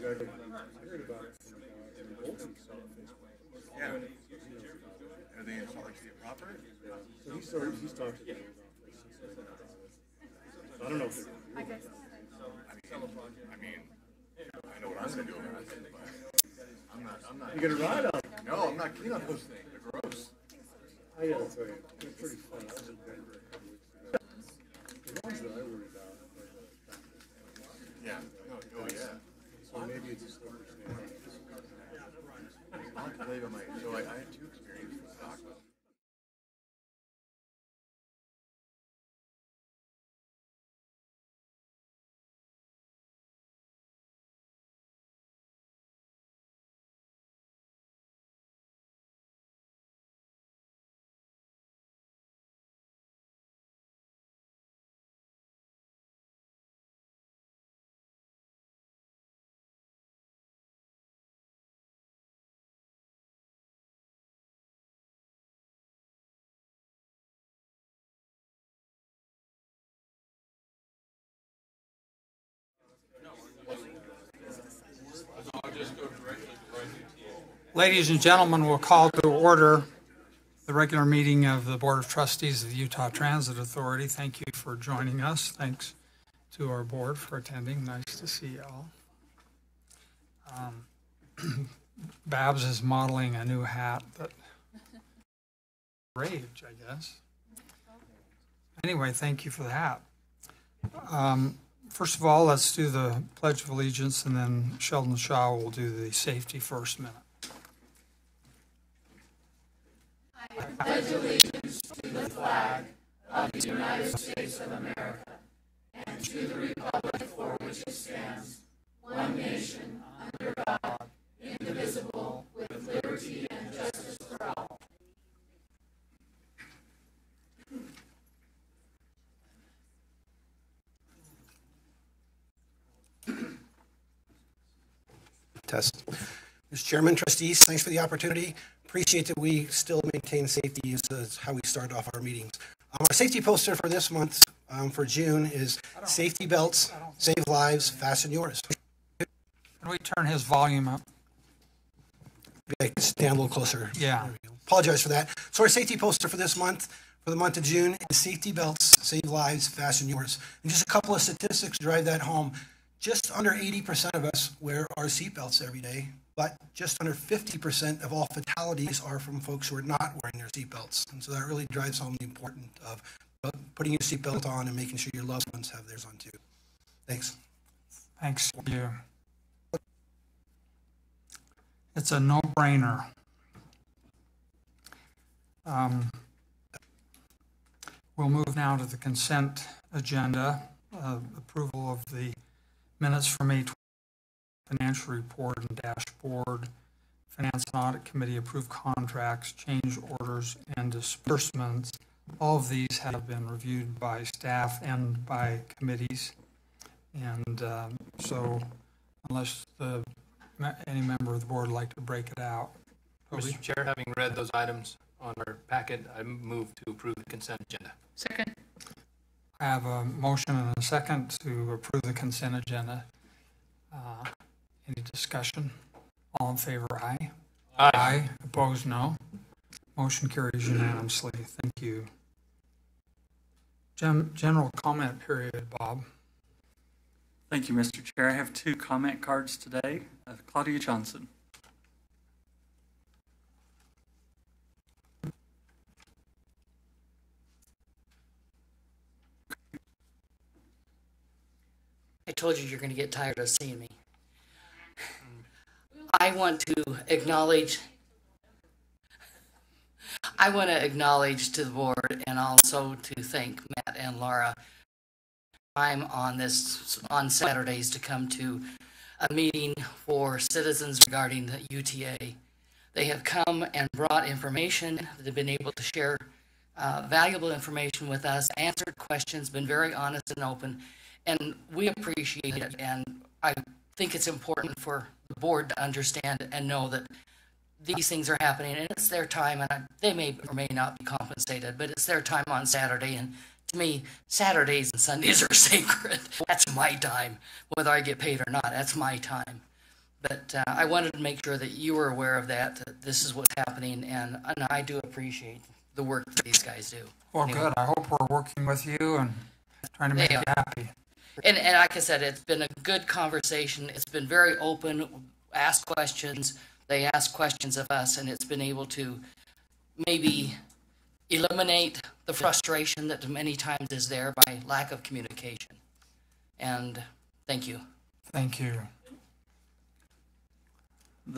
Yeah. Are they in Salt Lake City proper? So he's talked to me. I don't know if I mean, I know what I'm going to do about it, but I'm not. you're gonna ride on it. No, I'm not keen on those things. They're gross. I gotta tell you, it's pretty fun. I was in Denver a couple weeks ago. The ones that I worry about are Yeah. Oh yeah. so maybe it's a slippery snake. I'll have to tell you about so I had two experiences with Stockholm. Ladies and gentlemen, we'll call to order the regular meeting of the Board of Trustees of the Utah Transit Authority. Thank you for joining us. Thanks to our board for attending. Nice to see you all. Babs is modeling a new hat that rage, I guess. Anyway, thank you for the hat. First of all, let's do the Pledge of Allegiance, and then Sheldon Shaw will do the safety first minute. I pledge allegiance to the flag of the United States of America and to the republic for which it stands, one nation, under God, indivisible, with liberty and justice for all. Test. Mr. Chairman, trustees, thanks for the opportunity. Appreciate that we still maintain safety as how we start off our meetings. Our safety poster for this month, for June, is safety belts, save lives, fasten yours. Can we turn his volume up? Okay, stand a little closer. Yeah. Apologize for that. So our safety poster for this month, for the month of June, is safety belts, save lives, fasten yours. And just a couple of statistics drive that home. Just under 80% of us wear our seatbelts every day, but just under 50% of all fatalities are from folks who are not wearing their seatbelts. And so that really drives home the importance of putting your seatbelt on and making sure your loved ones have theirs on too. Thanks. Thanks to you. It's a no-brainer. We'll move now to the consent agenda, approval of the minutes from May 20, financial report and dashboard, Finance and Audit Committee approved contracts, change orders, and disbursements. All of these have been reviewed by staff and by committees. And so unless any member of the board would like to break it out. Mr. Chair, having read those items on our packet, I move to approve the consent agenda. Second. I have a motion and a second to approve the consent agenda. Any discussion? All in favor, aye. Aye. Aye. Opposed, no. Motion carries unanimously. Thank you. General comment period, Bob. Thank you, Mr. Chair. I have two comment cards today. Claudia Johnson. I told you you're going to get tired of seeing me. I want to acknowledge to the board and also to thank Matt and Laura time on Saturdays to come to a meeting for citizens regarding the UTA. They have come and brought information. They've been able to share valuable information with us, answered questions, been very honest and open. And we appreciate it, and I think it's important for the board to understand and know that these things are happening, and it's their time, and they may or may not be compensated, but it's their time on Saturday, and to me, Saturdays and Sundays are sacred. That's my time, whether I get paid or not, that's my time. But I wanted to make sure that you were aware of that this is what's happening, and I do appreciate the work that these guys do. Well, Anyway. good. I hope we're working with you and trying to make you happy. And like I said, it's been a good conversation. It's been very open. Ask questions. They ask questions of us, and it's been able to maybe eliminate the frustration that many times is there by lack of communication. And thank you. Thank you.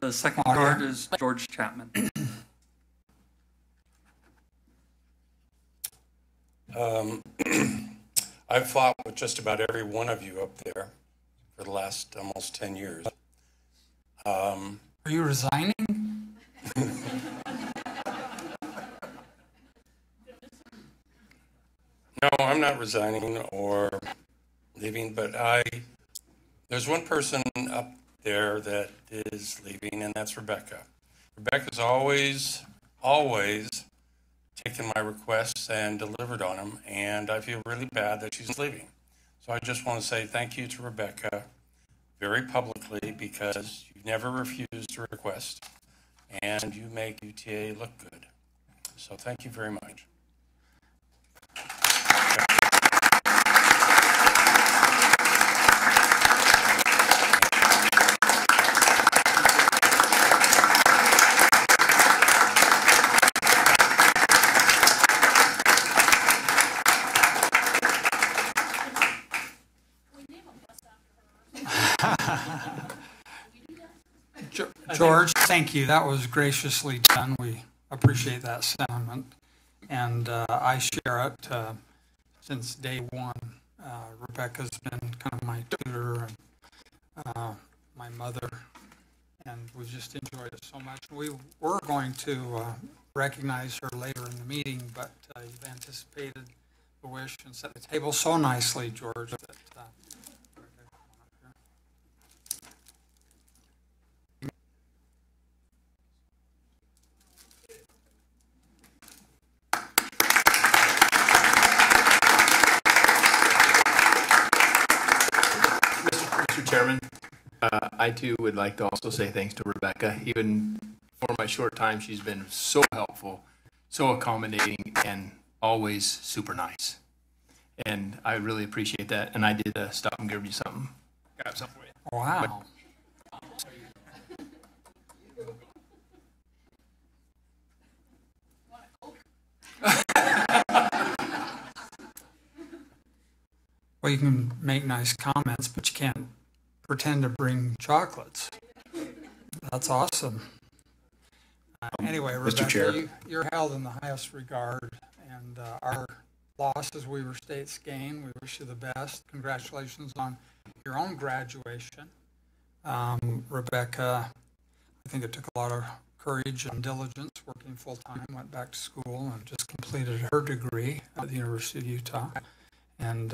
The second card is George Chapman. I've fought with just about every one of you up there for the last almost 10 years. Are you resigning? No, I'm not resigning or leaving, but there's one person up there that is leaving, and that's Rebecca. Rebecca's always taken my requests and delivered on them, and I feel really bad that she's leaving. So I just want to say thank you to Rebecca very publicly, because you never refused a request, and you make UTA look good. So thank you very much. George, thank you. That was graciously done. We appreciate that sentiment, and I share it since day one. Rebecca's been kind of my tutor and my mother, and we've just enjoyed it so much. We were going to recognize her later in the meeting, but you've anticipated the wish and set the table so nicely, George, that Mr. Chairman, I too would like to also say thanks to Rebecca. Even for my short time, she's been so helpful, so accommodating, and always super nice. And I really appreciate that. And I did stop and give you something. Got something for you. wow. Well, you can make nice comments, but you can't pretend to bring chocolates. That's awesome. Anyway, Mr. Rebecca, Chair. you're held in the highest regard, and our loss is Weber State's gain. We wish you the best. Congratulations on your own graduation. Rebecca, I think it took a lot of courage and diligence, working full-time, went back to school, and just completed her degree at the University of Utah. And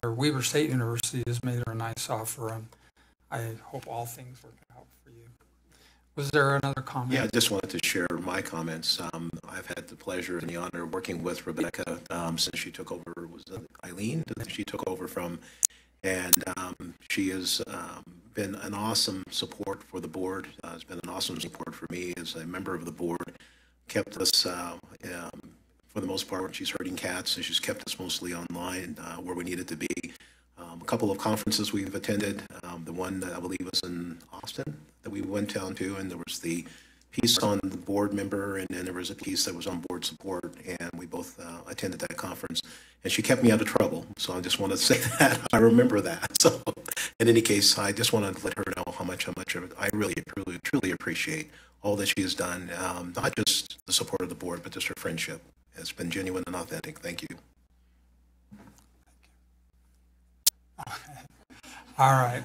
Weber State University has made her a nice offer, and I hope all things work out for you. Was there another comment? Yeah, I just wanted to share my comments. I've had the pleasure and the honor of working with Rebecca since she took over. Was it Eileen that she took over from? And she has been an awesome support for the board. Has been an awesome support for me as a member of the board. Kept us, for the most part, she's herding cats, so she's kept us mostly online where we needed to be. A couple of conferences we've attended. The one that I believe was in Austin that we went down to, and there was the piece on the board member, and then there was a piece that was on board support, and we both attended that conference. And she kept me out of trouble, so I just want to say that. I remember that. So in any case, I just want to let her know how much I really, truly appreciate all that she has done, not just the support of the board, but just her friendship. It's been genuine and authentic. Thank you. All right.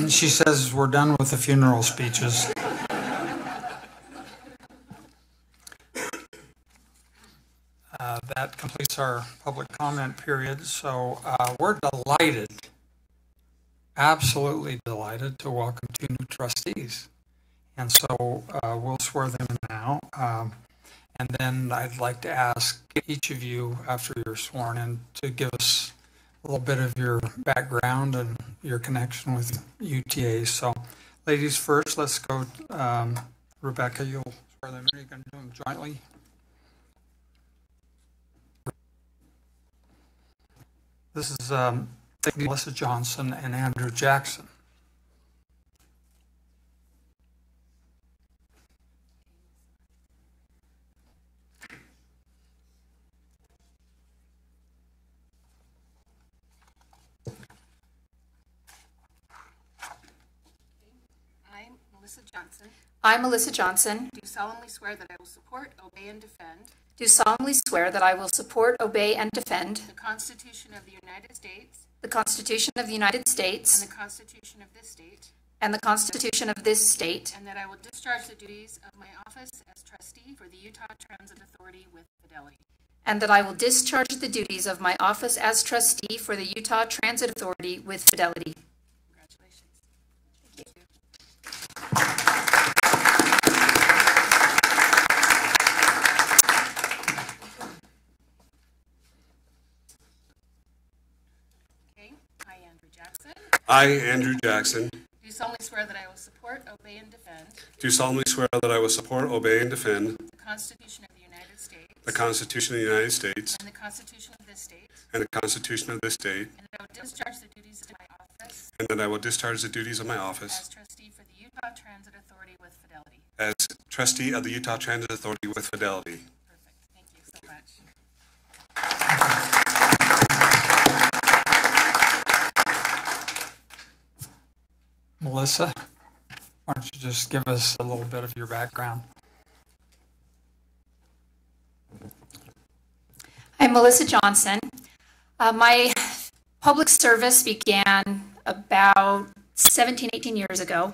She says we're done with the funeral speeches. That completes our public comment period. So we're delighted, absolutely delighted to welcome two new trustees. And so we'll swear them in now. And then I'd like to ask each of you, after you're sworn in, to give us a little bit of your background and your connection with UTA. So Ladies first, let's go. Rebecca, you'll swear them in. You're going to do them jointly. This is Melissa Johnson and Andrew Jackson. I, Melissa Johnson, do solemnly swear that I will support, obey, and defend do solemnly swear that I will support, obey, and defend the Constitution of the United States the Constitution of the United and States the Constitution of this state, and the Constitution of this state, and that I will discharge the duties of my office as trustee for the Utah Transit Authority with fidelity. and that I will discharge the duties of my office as trustee for the Utah Transit Authority with fidelity. Congratulations. Thank you. Okay, I, Andrew Jackson, I, Andrew Jackson, do solemnly swear that I will support, obey, and defend do solemnly swear that I will support, obey, and defend the Constitution of the United States the Constitution of the United States and the Constitution of this state, and the Constitution of this state, and that I will discharge the duties of my office and that I will discharge the duties of my as office trustee for the Utah Transit Authority with fidelity. as trustee of the Utah Transit Authority with fidelity. Perfect. Thank you so much. Melissa, why don't you just give us a little bit of your background? I'm Melissa Johnson. My public service began about 17, 18 years ago.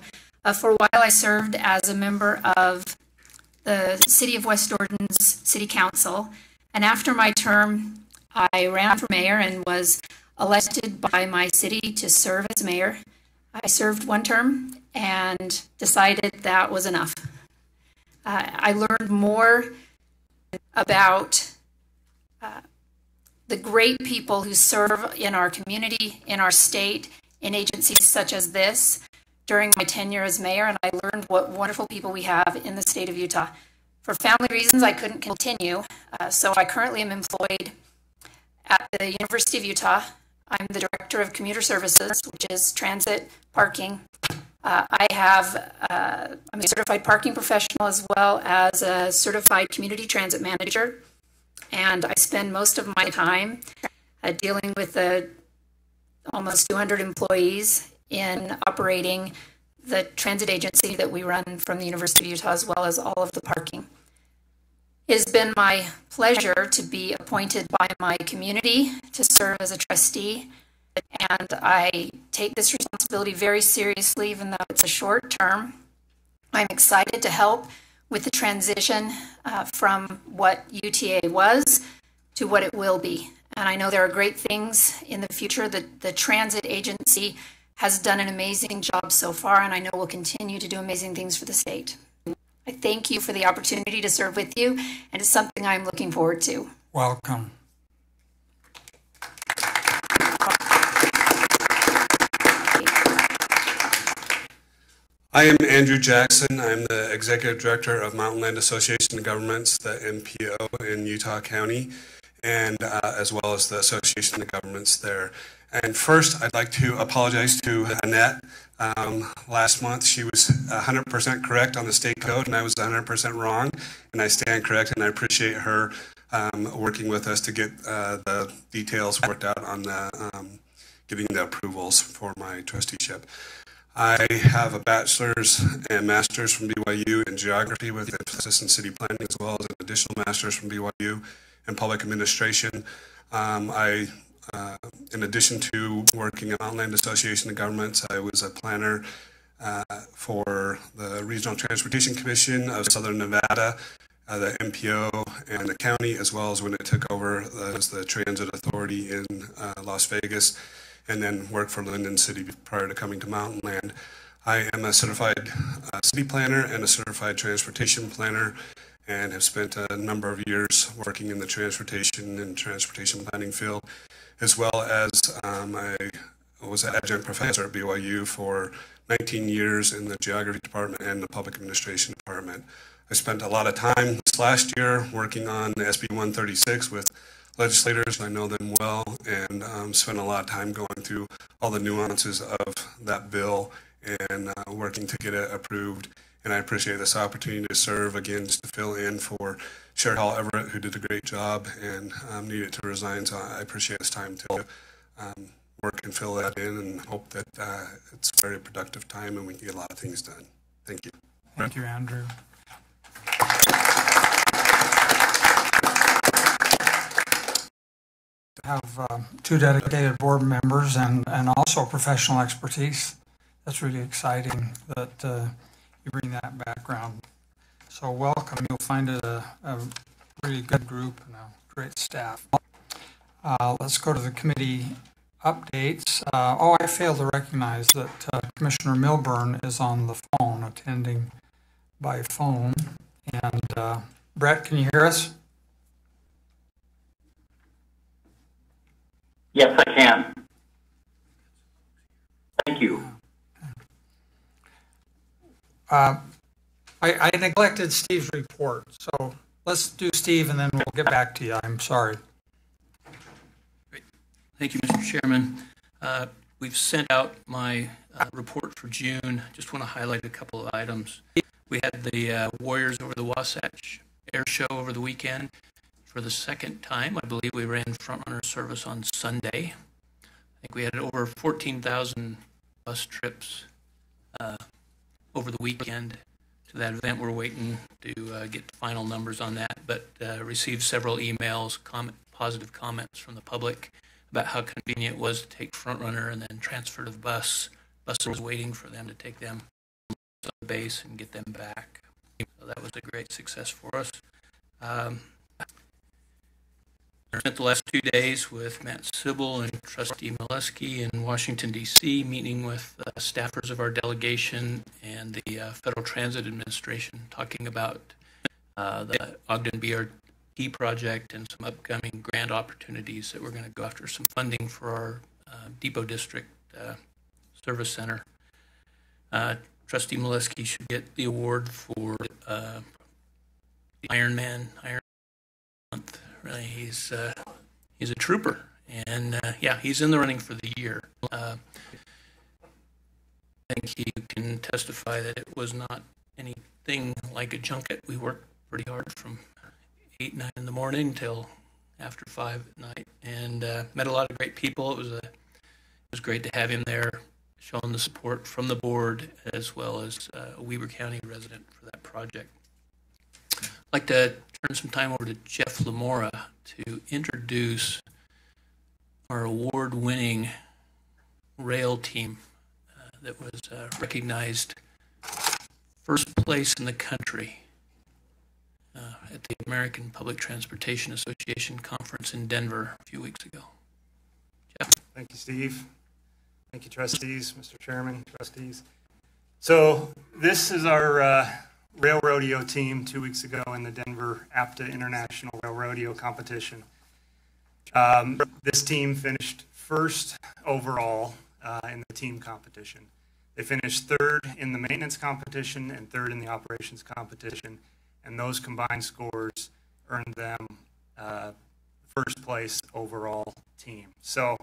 For a while, I served as a member of the City of West Jordan's City Council. And after my term, I ran for mayor and was elected by my city to serve as mayor. I served one term and decided that was enough. I learned more about the great people who serve in our community, in our state, in agencies such as this during my tenure as mayor, and I learned what wonderful people we have in the state of Utah. For family reasons, I couldn't continue, so I currently am employed at the University of Utah. I'm the Director of Commuter Services, which is transit, parking. I'm a certified parking professional as well as a certified community transit manager. And I spend most of my time dealing with the almost 200 employees in operating the transit agency that we run from the University of Utah, as well as all of the parking. It has been my pleasure to be appointed by my community to serve as a trustee, and I take this responsibility very seriously, even though it's a short term. I'm excited to help with the transition from what UTA was to what it will be. And I know there are great things in the future. The transit agency has done an amazing job so far, and I know will continue to do amazing things for the state. I thank you for the opportunity to serve with you, and it's something I'm looking forward to. Welcome. I am Andrew Jackson. I'm the Executive Director of Mountain Land Association of Governments, the MPO in Utah County, and as well as the Association of Governments there. And first, I'd like to apologize to Annette. Last month, she was 100% correct on the state code, and I was 100% wrong, and I stand corrected, and I appreciate her working with us to get the details worked out on the, getting the approvals for my trusteeship. I have a bachelor's and master's from BYU in geography with emphasis in city planning, as well as an additional master's from BYU in public administration. In addition to working at Mountain Land Association of Governments, I was a planner for the Regional Transportation Commission of Southern Nevada, the MPO, and the county, as well as when it took over as the Transit Authority in Las Vegas, and then worked for Linden City prior to coming to Mountain Land. I am a certified city planner and a certified transportation planner, and have spent a number of years working in the transportation and transportation planning field, as well as I was an adjunct professor at BYU for 19 years in the geography department and the public administration department. I spent a lot of time this last year working on the SB 136 with legislators. I know them well, and spent a lot of time going through all the nuances of that bill and working to get it approved. And I appreciate this opportunity to serve again, just to fill in for Chair Hall Everett, who did a great job and needed to resign. So I appreciate this time to work and fill that in, and hope that it's a very productive time and we can get a lot of things done. Thank you. Thank you, Andrew. Have two dedicated board members and also professional expertise. That's really exciting that you bring that background. So welcome. You'll find it a really good group and a great staff. Let's go to the committee updates. I failed to recognize that Commissioner Milburn is on the phone, attending by phone. And Brett, can you hear us? Yes, I can. Thank you. I neglected Steve's report, so let's do Steve and then we'll get back to you. I'm sorry. Great. Thank you, Mr. Chairman. We've sent out my report for June. Just want to highlight a couple of items. We had the Warriors over the Wasatch Air Show over the weekend. For the second time, I believe we ran frontrunner service on Sunday. I think we had over 14,000 bus trips over the weekend to that event. We're waiting to get the final numbers on that, but received several emails, positive comments from the public about how convenient it was to take frontrunner and then transfer to the bus. Buses was waiting for them to take them to the base and get them back. So that was a great success for us. I spent the last 2 days with Matt Sybil and Trustee Molesky in Washington, D.C., meeting with staffers of our delegation and the Federal Transit Administration, talking about the Ogden BRT project and some upcoming grant opportunities that we're going to go after some funding for our Depot District Service Center. Trustee Molesky should get the award for the Ironman Month. Really, he's a trooper, and he's in the running for the year. I think he can testify that it was not anything like a junket. We worked pretty hard from 8, 9 in the morning till after 5 at night, and met a lot of great people. It was great to have him there, showing the support from the board as well as a Weber County resident for that project. I'd like to turn some time over to Jeff Lamora to introduce our award-winning rail team that was recognized first place in the country at the American Public Transportation Association conference in Denver a few weeks ago. Jeff. Thank you, Steve. Thank you, trustees, Mr. Chairman, trustees. So this is our rail rodeo team 2 weeks ago in the Denver APTA International Rail Rodeo Competition. This team finished first overall in the team competition. They finished third in the maintenance competition and third in the operations competition, and those combined scores earned them first place overall team. So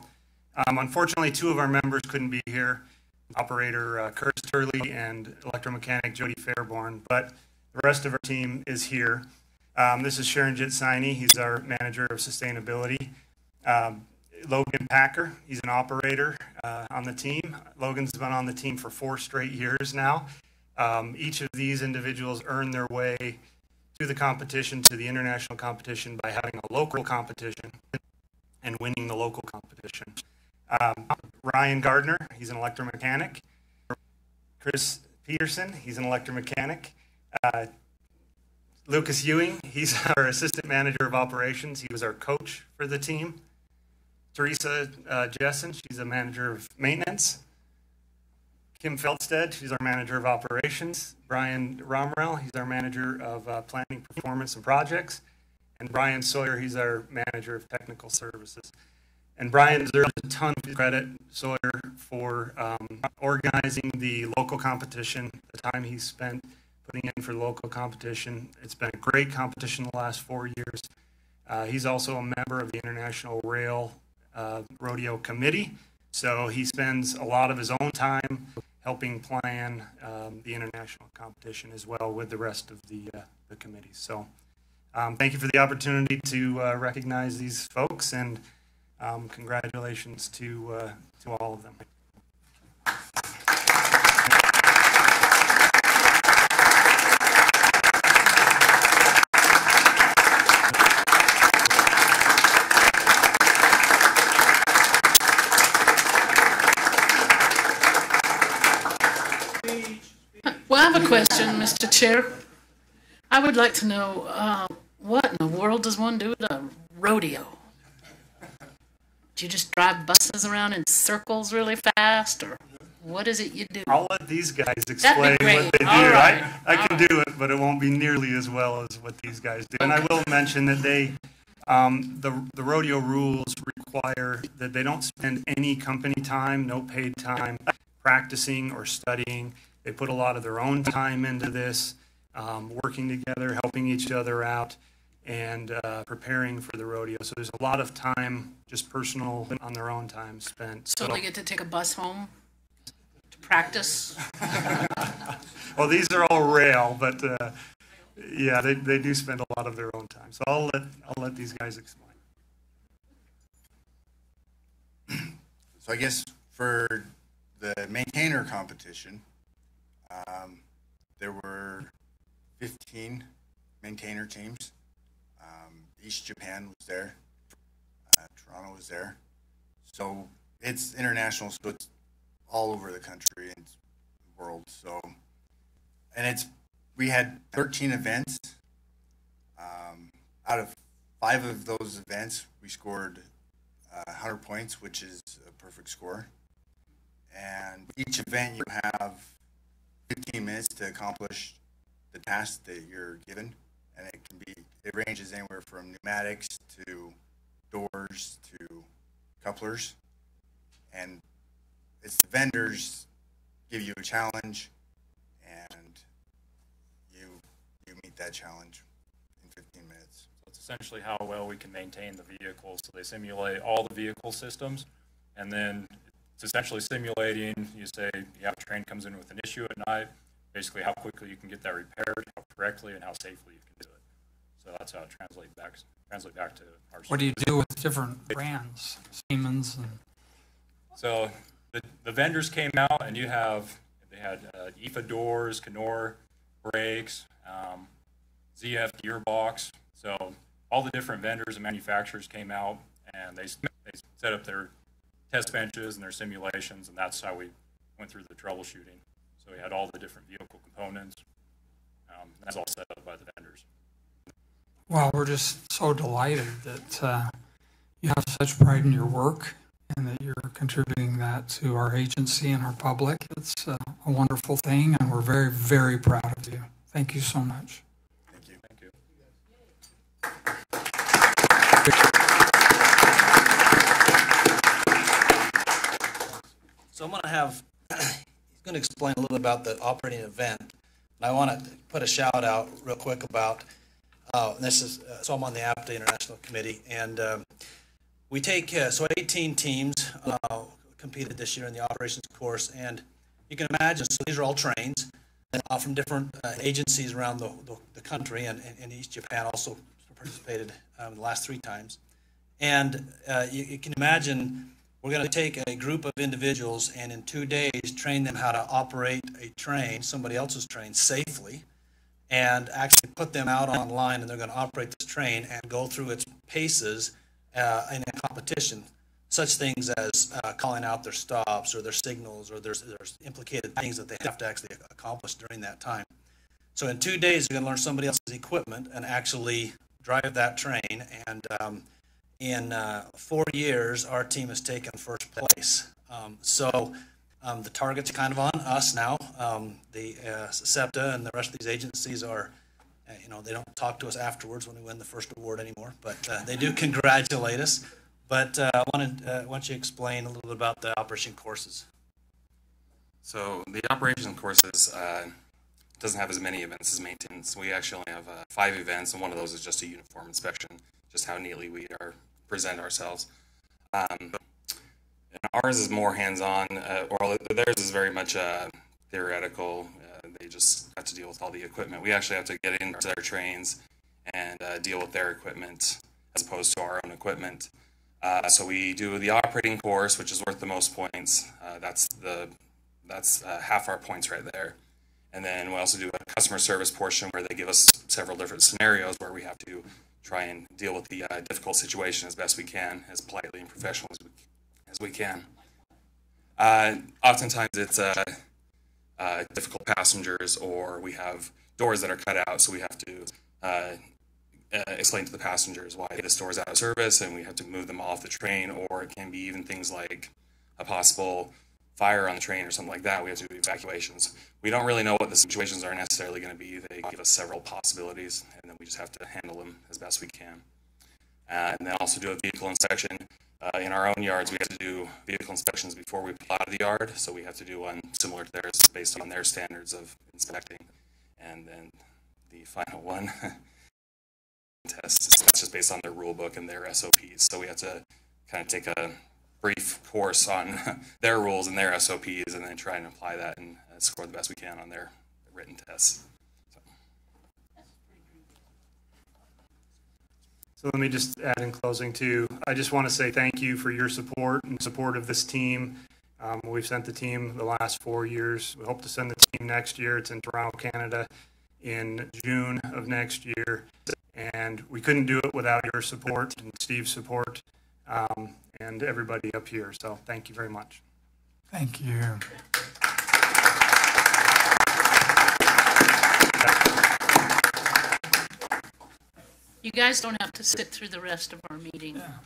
unfortunately, 2 of our members couldn't be here. Operator Curtis Turley and electromechanic Jody Fairborn, but the rest of our team is here. This is Sharon Jitsini. He's our manager of sustainability. Logan Packer, he's an operator on the team. Logan's been on the team for 4 straight years now. Each of these individuals earned their way to the competition, to the international competition, by having a local competition and winning the local competition. Ryan Gardner, he's an electromechanic. Chris Peterson, he's an electromechanic. Lucas Ewing, he's our assistant manager of operations. He was our coach for the team. Teresa Jessen, she's a manager of maintenance. Kim Felstead, she's our manager of operations. Brian Romrell, he's our manager of planning, performance, and projects. And Brian Sawyer, he's our manager of technical services. And Brian deserves a ton of credit, Sawyer, for organizing the local competition, the time he spent putting in for the local competition. It's been a great competition the last 4 years. He's also a member of the International Rail Rodeo Committee, so he spends a lot of his own time helping plan the international competition as well with the rest of the committees. So thank you for the opportunity to recognize these folks, and congratulations to all of them. Well, I have a question, Mr. Chair. I would like to know what in the world does one do at a rodeo? Do you just drive buses around in circles really fast, or what is it you do? I'll let these guys explain what they do. Right. I can do it, but it won't be nearly as well as what these guys do. And I will mention that they, the rodeo rules require that they don't spend any company time, no paid time, practicing or studying. They put a lot of their own time into this, working together, helping each other out, and preparing for the rodeo. So there's a lot of time, just personal, on their own time spent. So they get to take a bus home to practice? Well, these are all rail, but yeah, they do spend a lot of their own time. So I'll let these guys explain. So I guess for the maintainer competition, there were 15 maintainer teams. East Japan was there. Toronto was there. So it's international, so it's all over the country and the world. So, and we had 13 events. Out of 5 of those events, we scored 100 points, which is a perfect score. And each event you have 15 minutes to accomplish the task that you're given, and it ranges anywhere from pneumatics to doors to couplers, and it's the vendors give you a challenge, and you meet that challenge in 15 minutes. So it's essentially how well we can maintain the vehicles. So they simulate all the vehicle systems, and then it's essentially simulating, you say you have a train comes in with an issue at night, basically how quickly you can get that repaired, how correctly, and how safely you can do it. So that's how it translate back to our. What do you do with different brands, Siemens? So the vendors came out, and they had IFA doors, Knorr brakes, ZF gearbox. So all the different vendors and manufacturers came out, and they set up their test benches and their simulations, and that's how we went through the troubleshooting. So we had all the different vehicle components. That's all set up by the vendors. Well, we're just so delighted that you have such pride in your work and that you're contributing that to our agency and our public. It's a wonderful thing, and we're very, very proud of you. Thank you so much. Thank you. Thank you. So I'm going to have, he's going to explain a little about the operating event. And I want to put a shout out real quick about, so I'm on the APTA International Committee, and we take, so 18 teams competed this year in the operations course, and you can imagine, so these are all trains from different agencies around the country, and East Japan also participated the last 3 times. And you can imagine we're going to take a group of individuals and in 2 days train them how to operate a train, somebody else's train, safely, and actually put them out online, and they're going to operate this train and go through its paces in a competition. Such things as calling out their stops or their signals, or there's implicated things that they have to actually accomplish during that time. So in 2 days, you're going to learn somebody else's equipment and actually drive that train. And in 4 years, our team has taken first place. So the target's kind of on us now. The SEPTA and the rest of these agencies are, they don't talk to us afterwards when we win the first award anymore, but they do congratulate us. But I want you to explain a little bit about the operation courses. So the operation courses doesn't have as many events as maintenance. We actually only have 5 events, and one of those is just a uniform inspection, just how neatly we present ourselves. And ours is more hands-on, or theirs is very much theoretical. They just have to deal with all the equipment. We actually have to get into their trains and deal with their equipment as opposed to our own equipment. So we do the operating course, which is worth the most points. That's half our points right there. And then we also do a customer service portion where they give us several different scenarios where we have to try and deal with the difficult situation as best we can, as politely and professionally as we can. Oftentimes it's difficult passengers, or we have doors that are cut out, so we have to explain to the passengers why this door is out of service, and we have to move them off the train. Or it can be even things like a possible fire on the train or something like that. We have to do evacuations. We don't really know what the situations are necessarily going to be. They give us several possibilities, and then we just have to handle them as best we can. And then also do a vehicle inspection. In our own yards, we have to do vehicle inspections before we pull out of the yard, so we have to do one similar to theirs based on their standards of inspecting. And then the final one, tests, that's just based on their rule book and their SOPs. So we have to kind of take a brief course on their rules and their SOPs, and then try and apply that and score the best we can on their written tests. So let me just add in closing too, I just want to say thank you for your support and support of this team. We've sent the team the last 4 years. We hope to send the team next year. It's in Toronto, Canada in June of next year. And we couldn't do it without your support and Steve's support and everybody up here. So thank you very much. Thank you. You guys don't have to sit through the rest of our meeting. Yeah.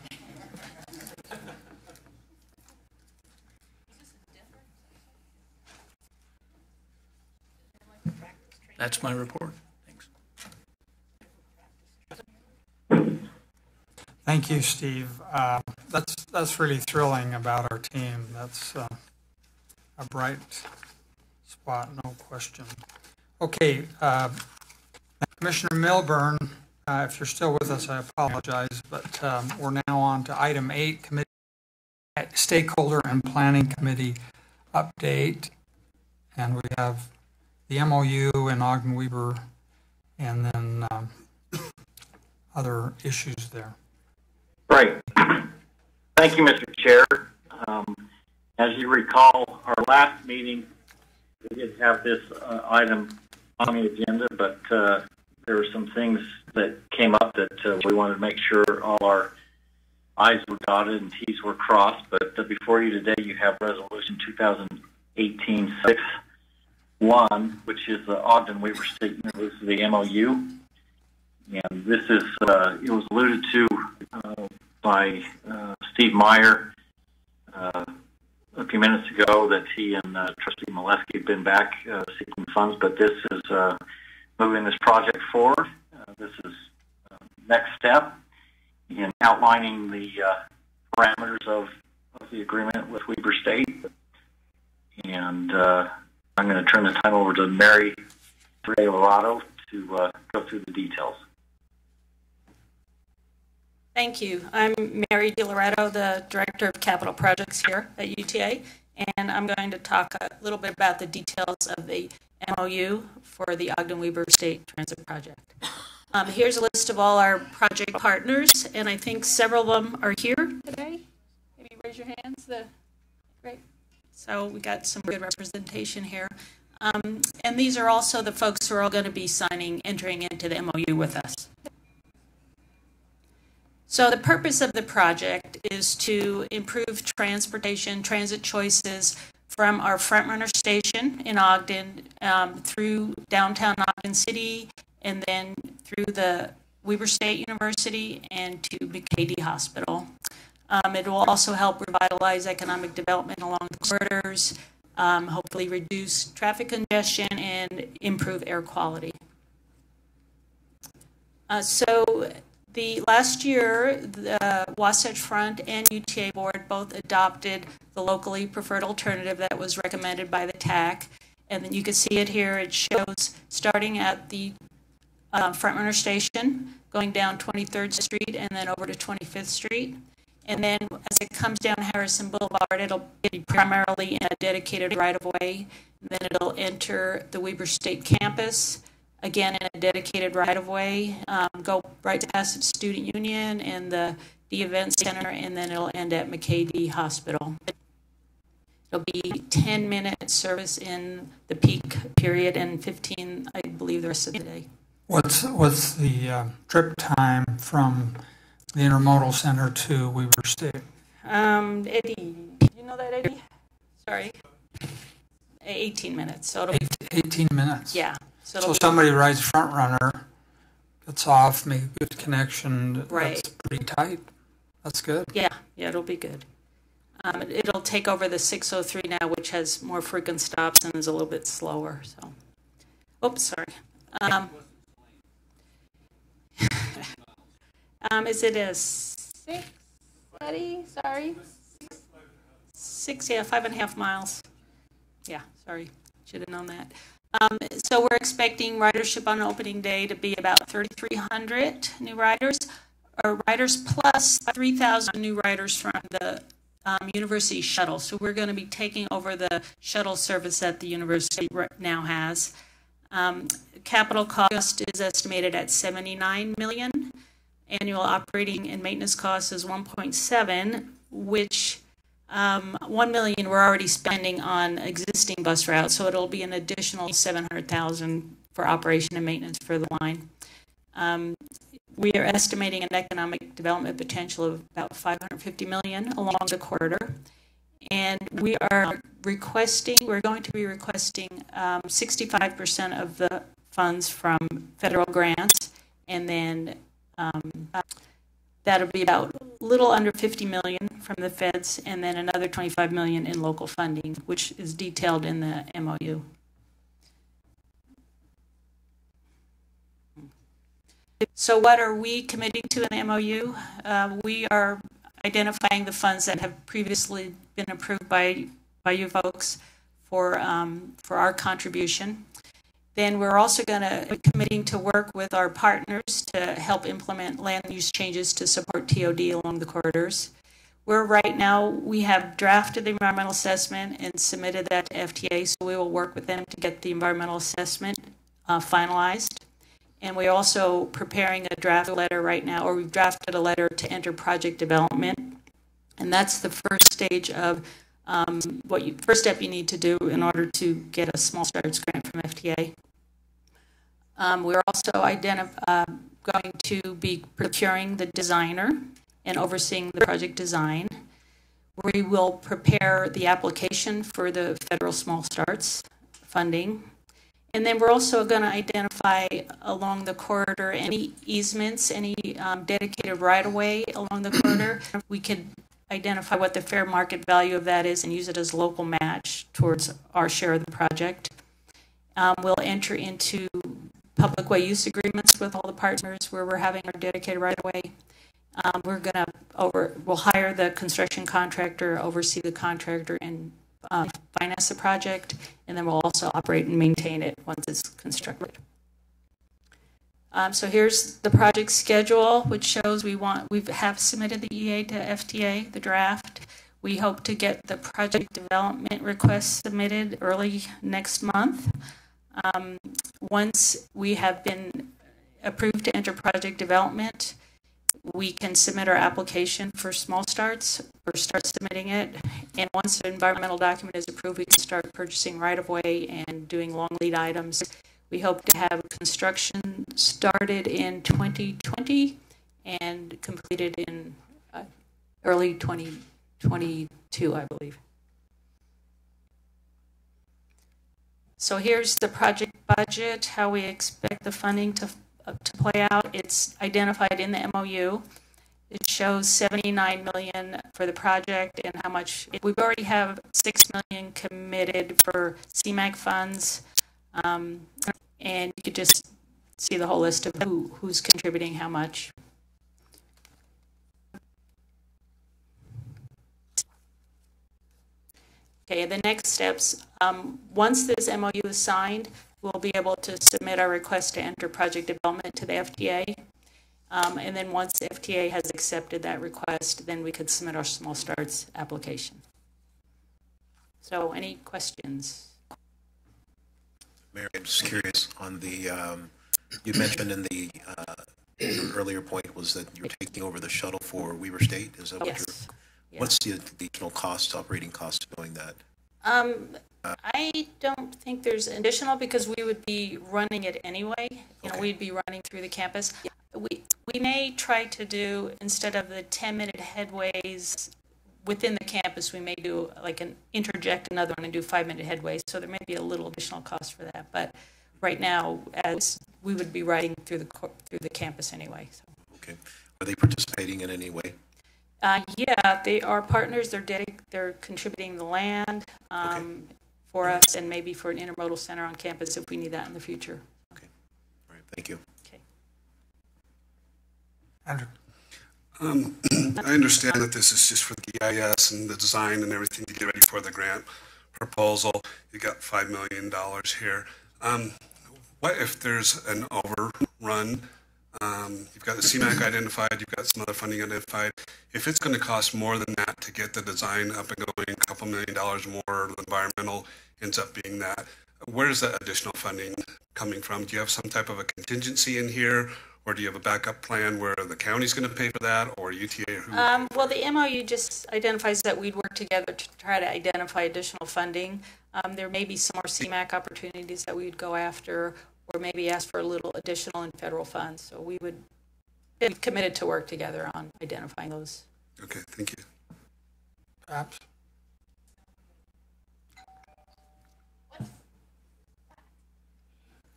That's my report. Thanks. Thank you, Steve. That's really thrilling about our team. That's a bright spot, no question. Okay, Commissioner Milburn, if you're still with us, I apologize, but we're now on to item 8, committee, stakeholder and planning committee update, and we have the MOU and Ogden Weber, and then other issues there. Great. Thank you, Mr. Chair. As you recall, our last meeting, we did have this item on the agenda, but there were some things that came up that we wanted to make sure all our I's were dotted and T's were crossed. But before you today, you have Resolution 2018-6-1, which is the Ogden Weber State University MOU. And this is, it was alluded to by Steve Meyer a few minutes ago that he and Trustee Molesky have been back seeking funds, but this is moving this project forward. This is next step in outlining the parameters of the agreement with Weber State. And I'm going to turn the time over to Mary Delorado to go through the details. Thank you. I'm Mary Delorado, the Director of Capital Projects here at UTA, and I'm going to talk a little bit about the details of the MOU for the Ogden Weber State Transit Project. Here's a list of all our project partners, and I think several of them are here today. Maybe raise your hands. Great. So we got some good representation here. And these are also the folks who are all going to be entering into the MOU with us. So the purpose of the project is to improve transit choices from our Frontrunner station in Ogden through downtown Ogden City, and then through the Weber State University and to McKay Hospital. It will also help revitalize economic development along the corridors, hopefully reduce traffic congestion and improve air quality. So The last year, the Wasatch Front and UTA Board both adopted the locally preferred alternative that was recommended by the TAC. And then you can see it here. It shows starting at the Front Runner Station, going down 23rd Street and then over to 25th Street. And then as it comes down Harrison Boulevard, it'll be primarily in a dedicated right-of-way. Then it'll enter the Weber State campus, again in a dedicated right-of-way, go right past the Student Union and the Event Center, and then it'll end at McKay Hospital. It'll be 10-minute service in the peak period and 15, I believe, the rest of the day. What's the trip time from the Intermodal Center to Weber State? Eddie, you know that, Eddie? Sorry. 18 minutes. So it'll 18 minutes? Yeah. So somebody rides Front Runner, gets off, make a good connection. Right. That's pretty tight. That's good. Yeah, it'll be good. It'll take over the 603 now, which has more frequent stops and is a little bit slower. So, oops, sorry. Is it a 6, Eddie? Sorry. 6, yeah, 5.5 miles. Yeah, sorry, should have known that. So we're expecting ridership on opening day to be about 3,300 new riders, or riders plus 3,000 new riders from the university shuttle. So we're going to be taking over the shuttle service that the university now has. Capital cost is estimated at $79 million. Annual operating and maintenance cost is 1.7, which 1 million we're already spending on existing bus routes, so it'll be an additional 700,000 for operation and maintenance for the line. We are estimating an economic development potential of about 550 million along the corridor, and we're going to be requesting 65% of the funds from federal grants, and then that'll be about a little under 50 million from the feds, and then another 25 million in local funding, which is detailed in the MOU. So what are we committing to in the MOU? We are identifying the funds that have previously been approved by you folks for our contribution. Then we're also going to be committing to work with our partners to help implement land use changes to support TOD along the corridors. Right now, we have drafted the environmental assessment and submitted that to FTA, so we will work with them to get the environmental assessment finalized. And we're also preparing a draft letter right now, or we've drafted a letter to enter project development. And that's the first stage of first step you need to do in order to get a small starts grant from FTA. We're also going to be procuring the designer and overseeing the project design. We will prepare the application for the federal small starts funding. And then we're also going to identify along the corridor any easements, any dedicated right-of-way along the corridor. We could identify what the fair market value of that is and use it as a local match towards our share of the project. We'll enter into public way use agreements with all the partners where we're having our dedicated right-of-way. We'll hire the construction contractor, oversee the contractor, and finance the project, and then we'll also operate and maintain it once it's constructed. So here's the project schedule, which shows we have submitted the EA to FTA, the draft. We hope to get the project development request submitted early next month. Once we have been approved to enter project development, we can submit our application for small starts or start submitting it. And once the environmental document is approved, we can start purchasing right-of-way and doing long lead items. We hope to have construction started in 2020 and completed in early 2022, I believe. So here's the project budget, how we expect the funding to play out. It's identified in the MOU. It shows $79 million for the project and how much we already have $6 million committed for CMAQ funds, and you could just see the whole list of who's contributing how much. Okay, the next steps, once this MOU is signed, we'll be able to submit our request to enter project development to the FTA. And then once the FTA has accepted that request, then we could submit our small starts application. So any questions? Mary, I'm just curious on the, you mentioned in the earlier point was that you're taking over the shuttle for Weber State. Is that what Yes. you're, what's the additional cost, operating cost of doing that? I don't think there's additional because we would be running it anyway. You know, we'd be running through the campus. We may try to do, instead of the 10-minute headways within the campus, we may do like interject another one and do 5-minute headways. So there may be a little additional cost for that. But right now, as we would be riding through the campus anyway. So. Okay. Are they participating in any way? Yeah, they are partners. They're contributing the land for us and maybe for an intermodal center on campus if we need that in the future. Okay. All right. Thank you. Okay. Andrew. I understand that this is just for the EIS and the design and everything to get ready for the grant proposal. You got $5 million here. What if there's an overrun? You've got the CMAQ identified, you've got some other funding identified. If it's going to cost more than that to get the design up and going, a couple $1 million more, the environmental ends up being that, where is that additional funding coming from? Do you have some type of a contingency in here? Or do you have a backup plan where the county's going to pay for that, or UTA? Well, the MOU just identifies that we'd work together to try to identify additional funding. There may be some more CMAQ opportunities that we'd go after, or maybe ask for a little additional in federal funds. So we would be committed to work together on identifying those. Okay, thank you. Perhaps.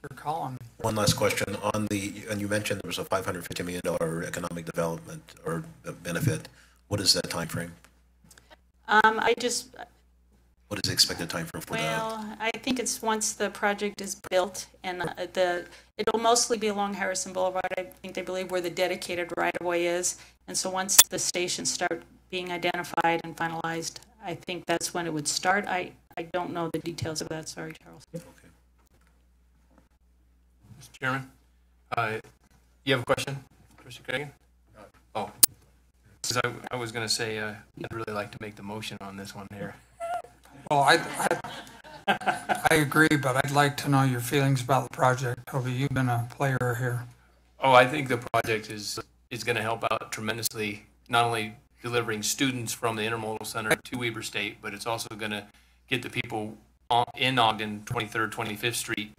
You're calling. One last question on the, and you mentioned there was a $550 million economic development or benefit. What is that time frame? What is the expected time frame for that? Well, I think it's once the project is built, and it'll mostly be along Harrison Boulevard. I think they believe where the dedicated right-of-way is, and so once the stations start being identified and finalized, I think that's when it would start. I don't know the details of that. Sorry, Charles. Okay. Mr. Chairman, you have a question, Trustee Cragen? Oh, because I was going to say I'd really like to make the motion on this one here. Well, I agree, but I'd like to know your feelings about the project. Toby, you've been a player here. Oh, I think the project is going to help out tremendously, not only delivering students from the Intermodal Center to Weber State, but it's also going to get the people in Ogden, 23rd, 25th Street,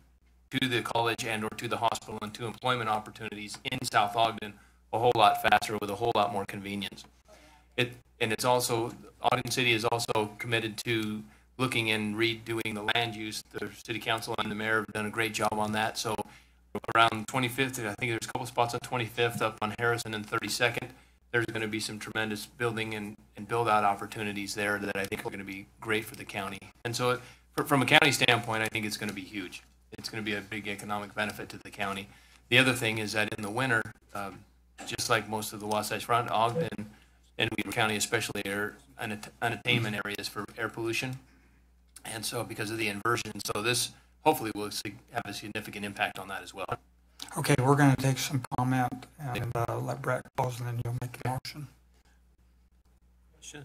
to the college and or to the hospital and to employment opportunities in South Ogden a whole lot faster with a whole lot more convenience. And it's also, Ogden City is also committed to looking and redoing the land use. The city council and the mayor have done a great job on that. So around 25th, I think there's a couple spots on 25th up on Harrison and 32nd. There's going to be some tremendous building and build out opportunities there that I think are going to be great for the county. And so from a county standpoint, I think it's going to be huge. It's going to be a big economic benefit to the county. The other thing is that in the winter, just like most of the Wasatch Front, Ogden and Weber County especially are unattainment areas for air pollution. And so because of the inversion, so this hopefully will have a significant impact on that as well. Okay, we're going to take some comment and let Brett close, and then you'll make a motion. Sure.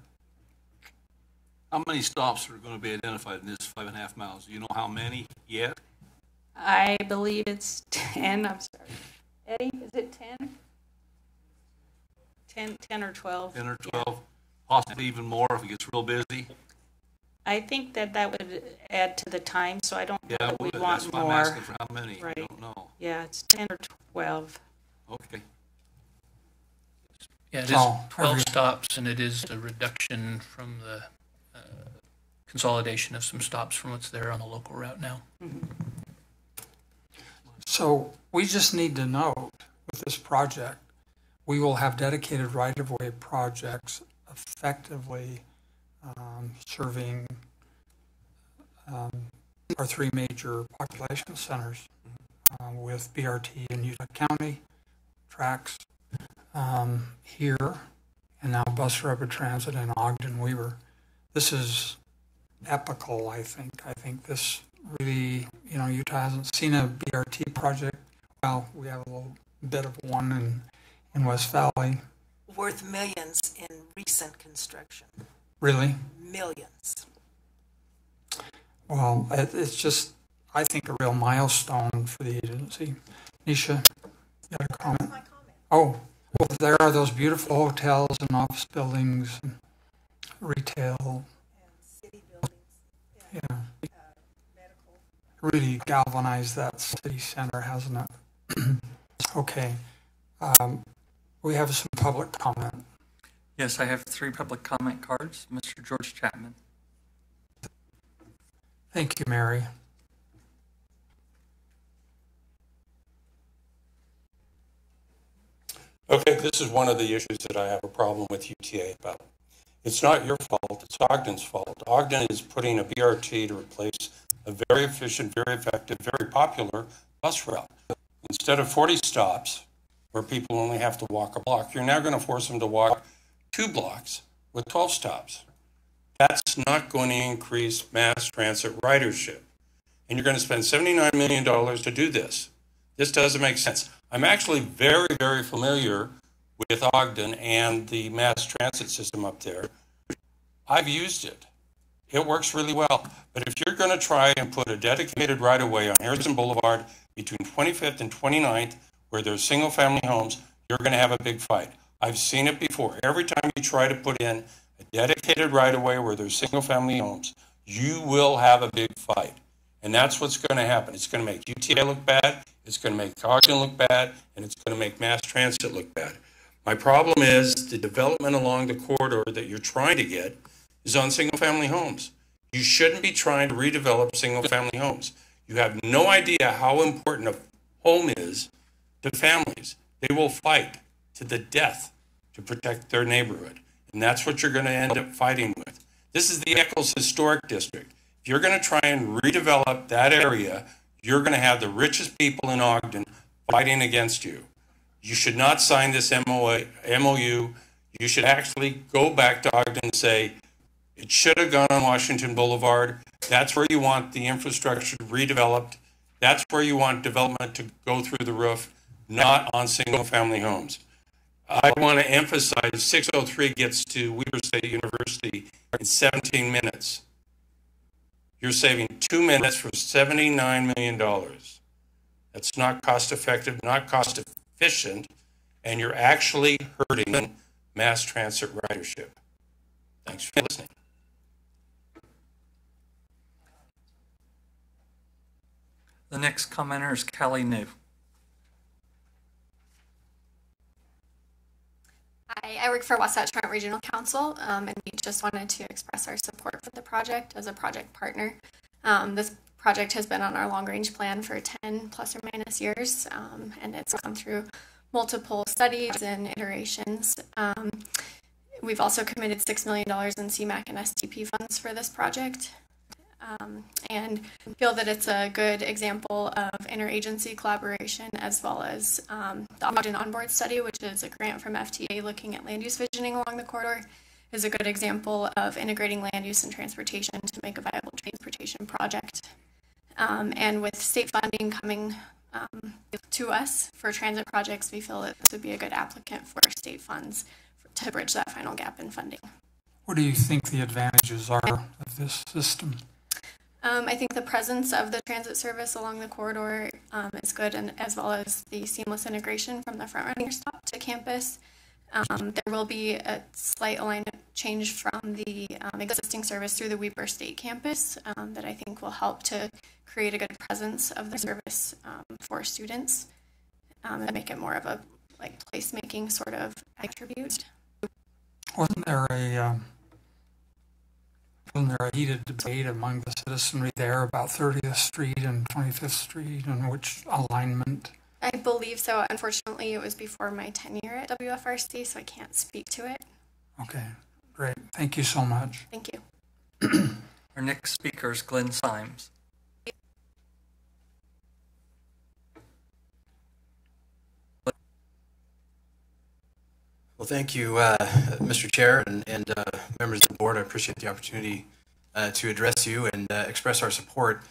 How many stops are going to be identified in this 5.5 miles? Do you know how many yet? I believe it's 10. I'm sorry. Eddie, is it 10? 10 or 12. 10 or 12, yeah. Possibly even more if it gets real busy. I think that would add to the time, so I don't know that we want that's more. Why I'm asking for how many. Right. I don't know. Yeah, it's 10 or 12. Okay. Yeah, it is 12 stops, and it is a reduction from the consolidation of some stops from what's there on the local route now. Mm-hmm. So we just need to note with this project, we will have dedicated right-of-way projects effectively serving our three major population centers with BRT in Utah County, tracks here, and now bus rapid transit in Ogden, Weber. This is epical, I think. I think this really, Utah hasn't seen a BRT project. Well, we have a little bit of one in West Valley. Worth millions in recent construction. Really? Millions. Well, it's just, I think, a real milestone for the agency. Nisha, you got a comment? That's my comment. Oh, well, there are those beautiful hotels and office buildings and retail. And city buildings. Yeah. Medical. Really galvanized that city center, hasn't it? Okay. We have some public comment. Yes, I have 3 public comment cards. Mr. George Chapman. Thank you, Mary. Okay, this is one of the issues that I have a problem with UTA about. It's not your fault, it's Ogden's fault. Ogden is putting a BRT to replace a very efficient, very effective, very popular bus route. Instead of 40 stops, where people only have to walk a block, you're now going to force them to walk 2 blocks with 12 stops. That's not going to increase mass transit ridership. And you're going to spend $79 million to do this. This doesn't make sense. I'm actually very, very familiar with Ogden and the mass transit system up there. I've used it. It works really well. But if you're going to try and put a dedicated right-of-way on Harrison Boulevard between 25th and 29th, where there's single-family homes, you're going to have a big fight. I've seen it before. Every time you try to put in a dedicated right-of-way where there's single-family homes, you will have a big fight. And that's what's going to happen. It's going to make UTA look bad, it's going to make Ogden look bad, and it's going to make mass transit look bad. My problem is the development along the corridor that you're trying to get is on single-family homes. You shouldn't be trying to redevelop single-family homes. You have no idea how important a home is to families. They will fight to the death to protect their neighborhood. And that's what you're going to end up fighting with. This is the Eccles Historic District. If you're going to try and redevelop that area, you're going to have the richest people in Ogden fighting against you. You should not sign this MOU. You should actually go back to Ogden and say, it should have gone on Washington Boulevard. That's where you want the infrastructure redeveloped. That's where you want development to go through the roof, not on single-family homes. I want to emphasize 603 gets to Weber State University in 17 minutes. You're saving 2 minutes for $79 million. That's not cost-effective, not cost-efficient, and you're actually hurting mass transit ridership. Thanks for listening. The next commenter is Kelly New. Hi, I work for Wasatch Front Regional Council, and we just wanted to express our support for the project as a project partner. This project has been on our long-range plan for 10 plus or minus years, and it's gone through multiple studies and iterations. We've also committed $6 million in CMAQ and STP funds for this project, and feel that it's a good example of interagency collaboration, as well as the Ogden Onboard Study, which is a grant from FTA looking at land use visioning along the corridor, is a good example of integrating land use and transportation to make a viable transportation project. And with state funding coming to us for transit projects, we feel that this would be a good applicant for state funds to bridge that final gap in funding. What do you think the advantages are of this system? I think the presence of the transit service along the corridor is good, and as well as the seamless integration from the front running stop to campus. There will be a slight alignment change from the existing service through the Weber State campus that I think will help to create a good presence of the service for students and make it more of a placemaking sort of attribute. Wasn't there a heated debate among the citizenry there about 30th Street and 25th Street and which alignment? I believe so. Unfortunately, it was before my tenure at WFRC, so I can't speak to it. Okay, great. Thank you so much. Thank you. Our next speaker is Glenn Symes. Well, thank you, Mr. Chair and members of the board. I appreciate the opportunity to address you and express our support.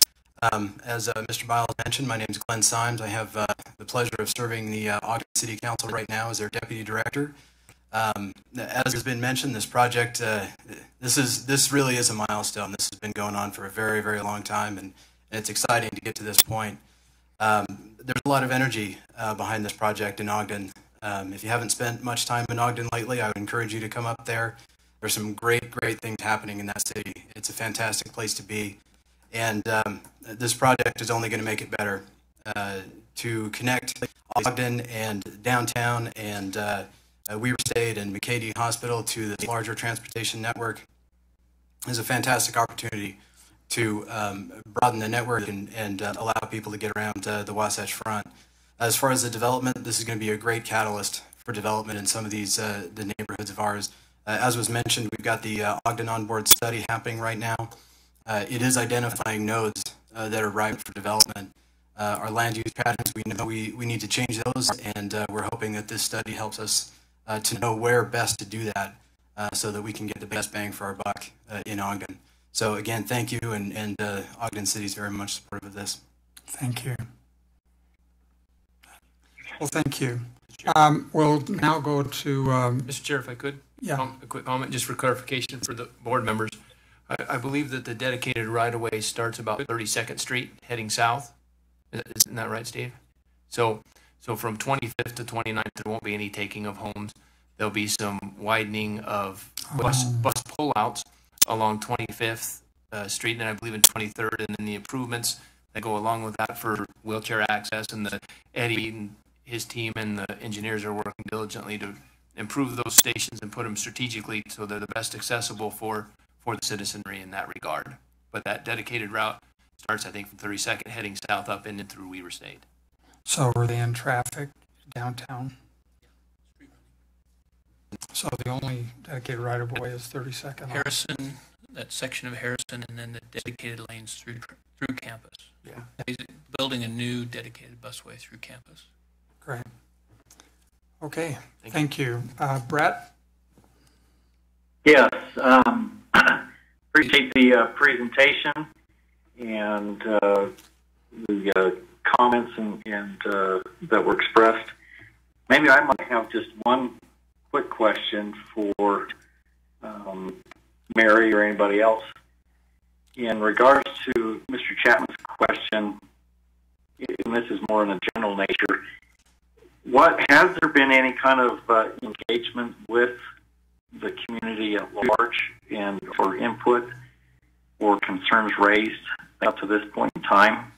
As Mr. Miles mentioned, my name is Glenn Symes. I have the pleasure of serving the Ogden City Council right now as their Deputy Director. As has been mentioned, this project, this really is a milestone. This has been going on for a very, very long time, and it's exciting to get to this point. There's a lot of energy behind this project in Ogden. If you haven't spent much time in Ogden lately, I would encourage you to come up there. There's some great, great things happening in that city. It's a fantastic place to be. And this project is only going to make it better. To connect Ogden and downtown and Weber State and McCady Hospital to this larger transportation network is a fantastic opportunity to broaden the network and allow people to get around the Wasatch Front. As far as the development, this is going to be a great catalyst for development in some of these the neighborhoods of ours. As was mentioned, we've got the Ogden onboard study happening right now. It is identifying nodes that are ripe for development. Our land use patterns, we know we need to change those, and we're hoping that this study helps us to know where best to do that so that we can get the best bang for our buck in Ogden. So again, thank you, and Ogden City is very much supportive of this. Thank you. Well, thank you. We'll now go to... Mr. Chair, if I could? Yeah. A quick comment, just for clarification for the board members. I believe that the dedicated right-of-way starts about 32nd Street heading south. Isn't that right, Steve? So from 25th to 29th, there won't be any taking of homes. There'll be some widening of bus pullouts along 25th Street, and I believe in 23rd, and then the improvements that go along with that for wheelchair access. And Eddie and his team and the engineers are working diligently to improve those stations and put them strategically so they're the best accessible for the citizenry in that regard. But that dedicated route starts, I think, from 32nd heading south up and through Weber State. So are they in traffic downtown? So the only dedicated right-of-way is 32nd? Harrison, that section of Harrison, and then the dedicated lanes through campus. Yeah. He's building a new dedicated busway through campus. Great. Okay, thank you. Brett? Yes, appreciate the presentation and the comments and that were expressed. Maybe I might have just one quick question for Mary or anybody else. In regards to Mr. Chapman's question, and this is more in a general nature, has there been any kind of engagement with the community at large and or input or concerns raised up to this point in time?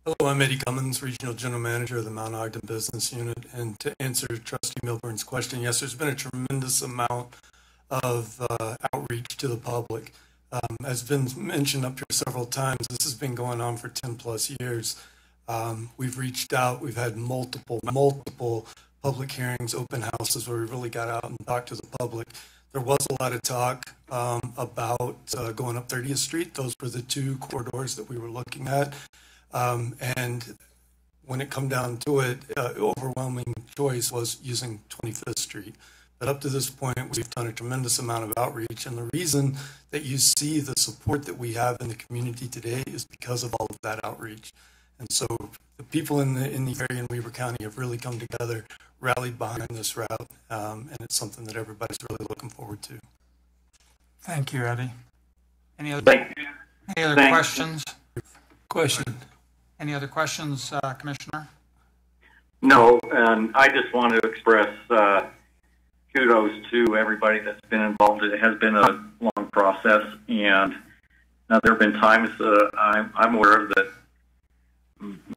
Hello, I'm Eddie Cummins, Regional General Manager of the Mount Ogden Business Unit. And to answer Trustee Milburn's question, yes, there's been a tremendous amount of outreach to the public. As been mentioned up here several times, this has been going on for 10 plus years. We've reached out, we've had multiple public hearings, open houses where we really got out and talked to the public. There was a lot of talk about going up 30th Street. Those were the two corridors that we were looking at. And when it come down to it, overwhelming choice was using 25th Street. But up to this point, we've done a tremendous amount of outreach. And the reason that you see the support that we have in the community today is because of all of that outreach. And so the people in the area in Weber County have really come together, rallied behind this route, and it's something that everybody's really looking forward to. Thank you, Eddie. Any other questions? Any other questions, Commissioner? No, and I just want to express kudos to everybody that's been involved. It has been a long process, and there have been times I'm aware of that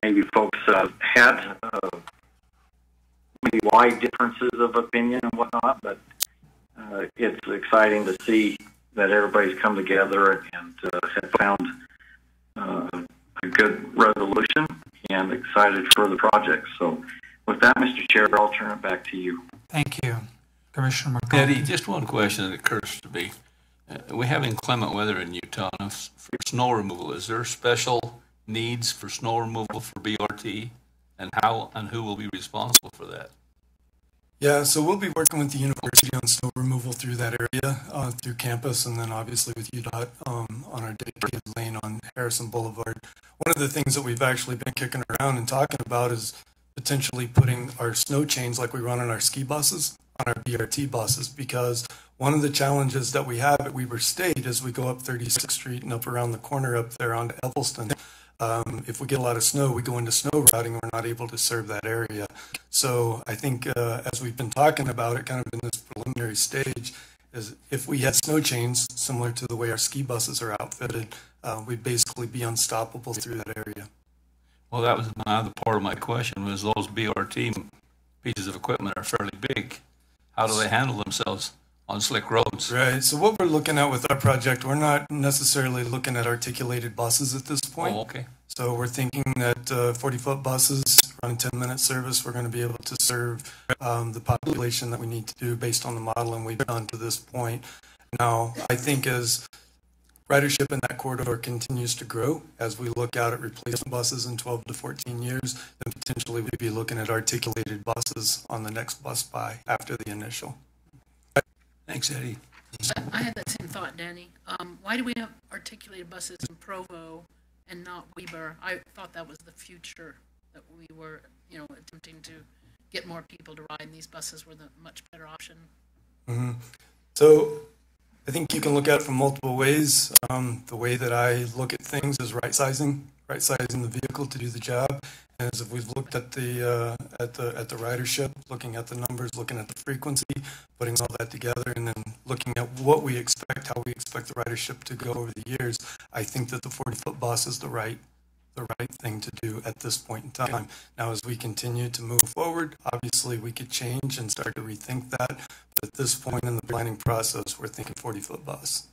maybe folks had maybe wide differences of opinion and whatnot, but it's exciting to see that everybody's come together and have found a good resolution and excited for the project. So with that, Mr. Chair, I'll turn it back to you. Thank you. Commissioner McCollum. Eddie, just one question that occurs to me. We're having inclement weather in Utah. Now, for snow removal, is there special needs for snow removal for BRT, and how and who will be responsible for that? Yeah, so we'll be working with the university on snow removal through that area, through campus, and then obviously with UDOT on our dedicated lane on Harrison Boulevard. One of the things that we've actually been kicking around and talking about is potentially putting our snow chains like we run on our ski buses on our BRT buses, because one of the challenges that we have at Weber State as we go up 36th Street and up around the corner up there onto Eccleston, if we get a lot of snow, we go into snow routing, we're not able to serve that area. So I think as we've been talking about it kind of in this preliminary stage, is if we had snow chains similar to the way our ski buses are outfitted, we'd basically be unstoppable through that area. Well, that was another part of my question, was those BRT pieces of equipment are fairly big. How do they handle themselves on slick roads? Right. So what we're looking at with our project, we're not necessarily looking at articulated buses at this point. Oh, okay. So we're thinking that 40-foot buses running 10-minute service, we're going to be able to serve the population that we need to do based on the modeling we've done to this point. Now, I think as ridership in that corridor continues to grow, as we look out at replacement buses in 12 to 14 years, then potentially we'd be looking at articulated buses on the next bus buy after the initial. Thanks, Eddie. I had that same thought, Danny. Why do we have articulated buses in Provo and not Weber? I thought that was the future, that we were, attempting to get more people to ride, and these buses were the much better option. Mm-hmm. So I think you can look at it from multiple ways. The way that I look at things is right sizing the vehicle to do the job. And as if we've looked at the ridership, looking at the numbers, looking at the frequency, putting all that together, and then looking at what we expect, how we expect the ridership to go over the years, I think that the 40-foot bus is the right thing to do at this point in time. Now, as we continue to move forward, obviously we could change and start to rethink that. But at this point in the planning process, we're thinking 40-foot bus.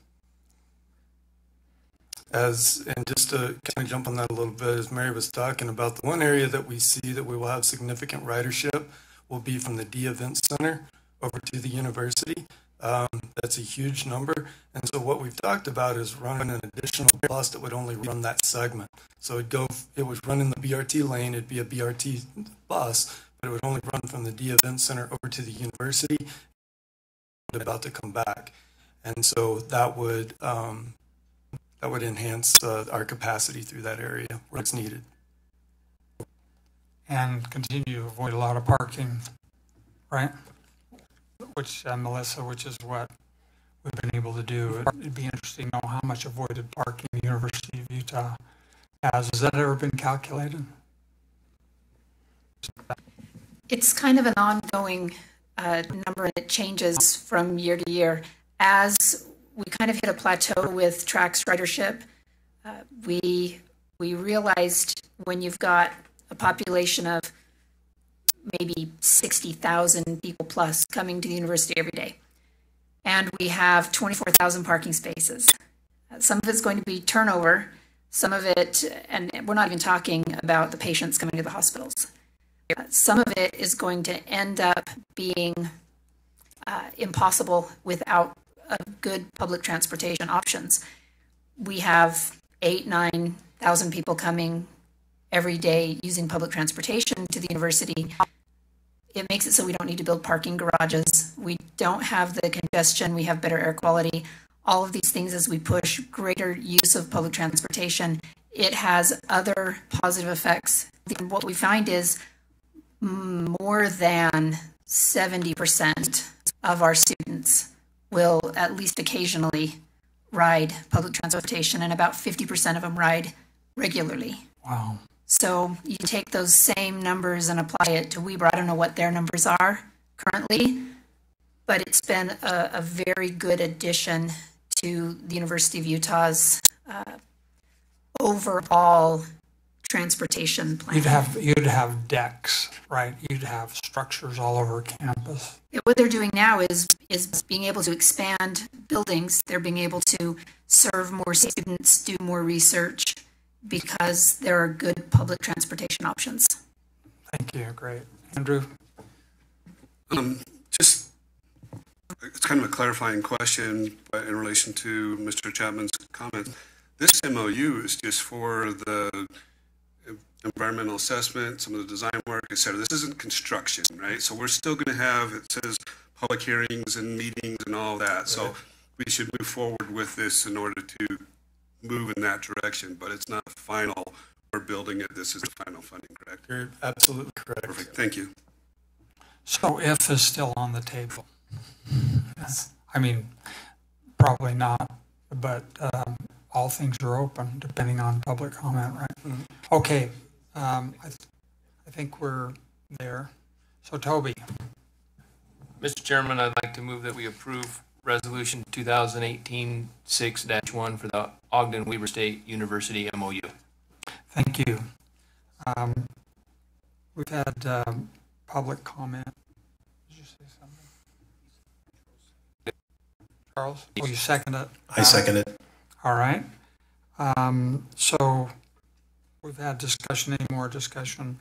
And just to kind of jump on that a little bit, as Mary was talking about, the one area that we see that we will have significant ridership will be from the D Event Center over to the university. That's a huge number. And so what we've talked about is running an additional bus that would only run that segment. So it would run in the BRT lane, it'd be a BRT bus, but it would only run from the D Event Center over to the university, about to come back. And so that would enhance our capacity through that area where it's needed. And continue to avoid a lot of parking, right? Which, Melissa, which is what we've been able to do. It'd be interesting to know how much avoided parking the University of Utah has. Has that ever been calculated? It's kind of an ongoing number, and it changes from year to year. As we kind of hit a plateau with TRAX ridership, we realized when you've got a population of maybe 60,000 people plus coming to the university every day, and we have 24,000 parking spaces. Some of it's going to be turnover, some of it, and we're not even talking about the patients coming to the hospitals. Some of it is going to end up being impossible without good public transportation options. We have 8,000-9,000 people coming every day using public transportation to the university. It makes it so we don't need to build parking garages. We don't have the congestion. We have better air quality. All of these things, as we push greater use of public transportation, it has other positive effects. And what we find is more than 70% of our students will at least occasionally ride public transportation, and about 50% of them ride regularly. Wow. So you take those same numbers and apply it to Weber. I don't know what their numbers are currently, but it's been a very good addition to the University of Utah's overall transportation plan. You'd have decks, right? You'd have structures all over campus. What they're doing now is being able to expand buildings. They're being able to serve more students, do more research, because there are good public transportation options. Thank you. Great. Andrew? Just, it's kind of a clarifying question in relation to Mr. Chapman's comment. This MOU is just for the environmental assessment, some of the design work, et cetera. This isn't construction, right? So we're still going to have, it says, public hearings and meetings and all that. So we should move forward with this in order to move in that direction, but it's not final. We're building it. This is the final funding, correct? You're absolutely correct. Perfect. Thank you. So if is still on the table. I mean, probably not, but all things are open depending on public comment, right? Mm-hmm. Okay, I think we're there. So Toby. Mr. Chairman, I'd like to move that we approve Resolution 2018-6-1 for the Ogden Weber State University MOU. Thank you. We've had public comment. Did you say something? Charles? Oh, you second it? I second it. All right. So we've had discussion, any more discussion?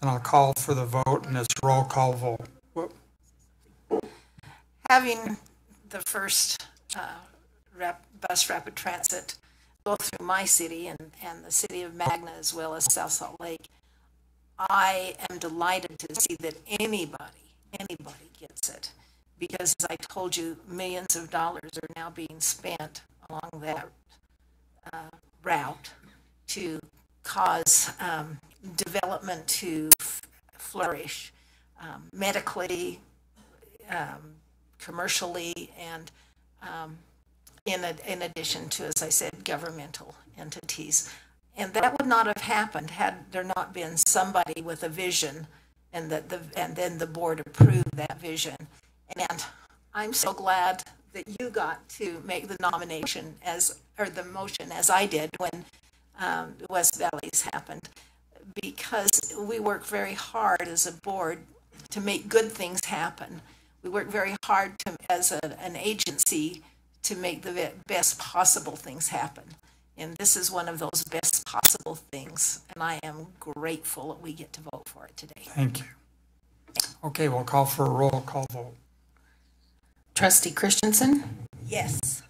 And I'll call for the vote, and it's roll call vote. Whoop. Having the first bus rapid transit go through my city and the city of Magna as well as South Salt Lake, I am delighted to see that anybody gets it. Because as I told you, millions of dollars are now being spent along that route to cause development to flourish medically, commercially, and in addition to, as I said, governmental entities. And that would not have happened had there not been somebody with a vision, and then the board approved that vision. And I'm so glad that you got to make the nomination or the motion as I did when West Valleys happened, because we work very hard as a board to make good things happen. We work very hard as an agency to make the best possible things happen. And this is one of those best possible things, and I am grateful that we get to vote for it today. Thank you. Okay, we'll call for a roll call vote. Trustee Christensen? Yes.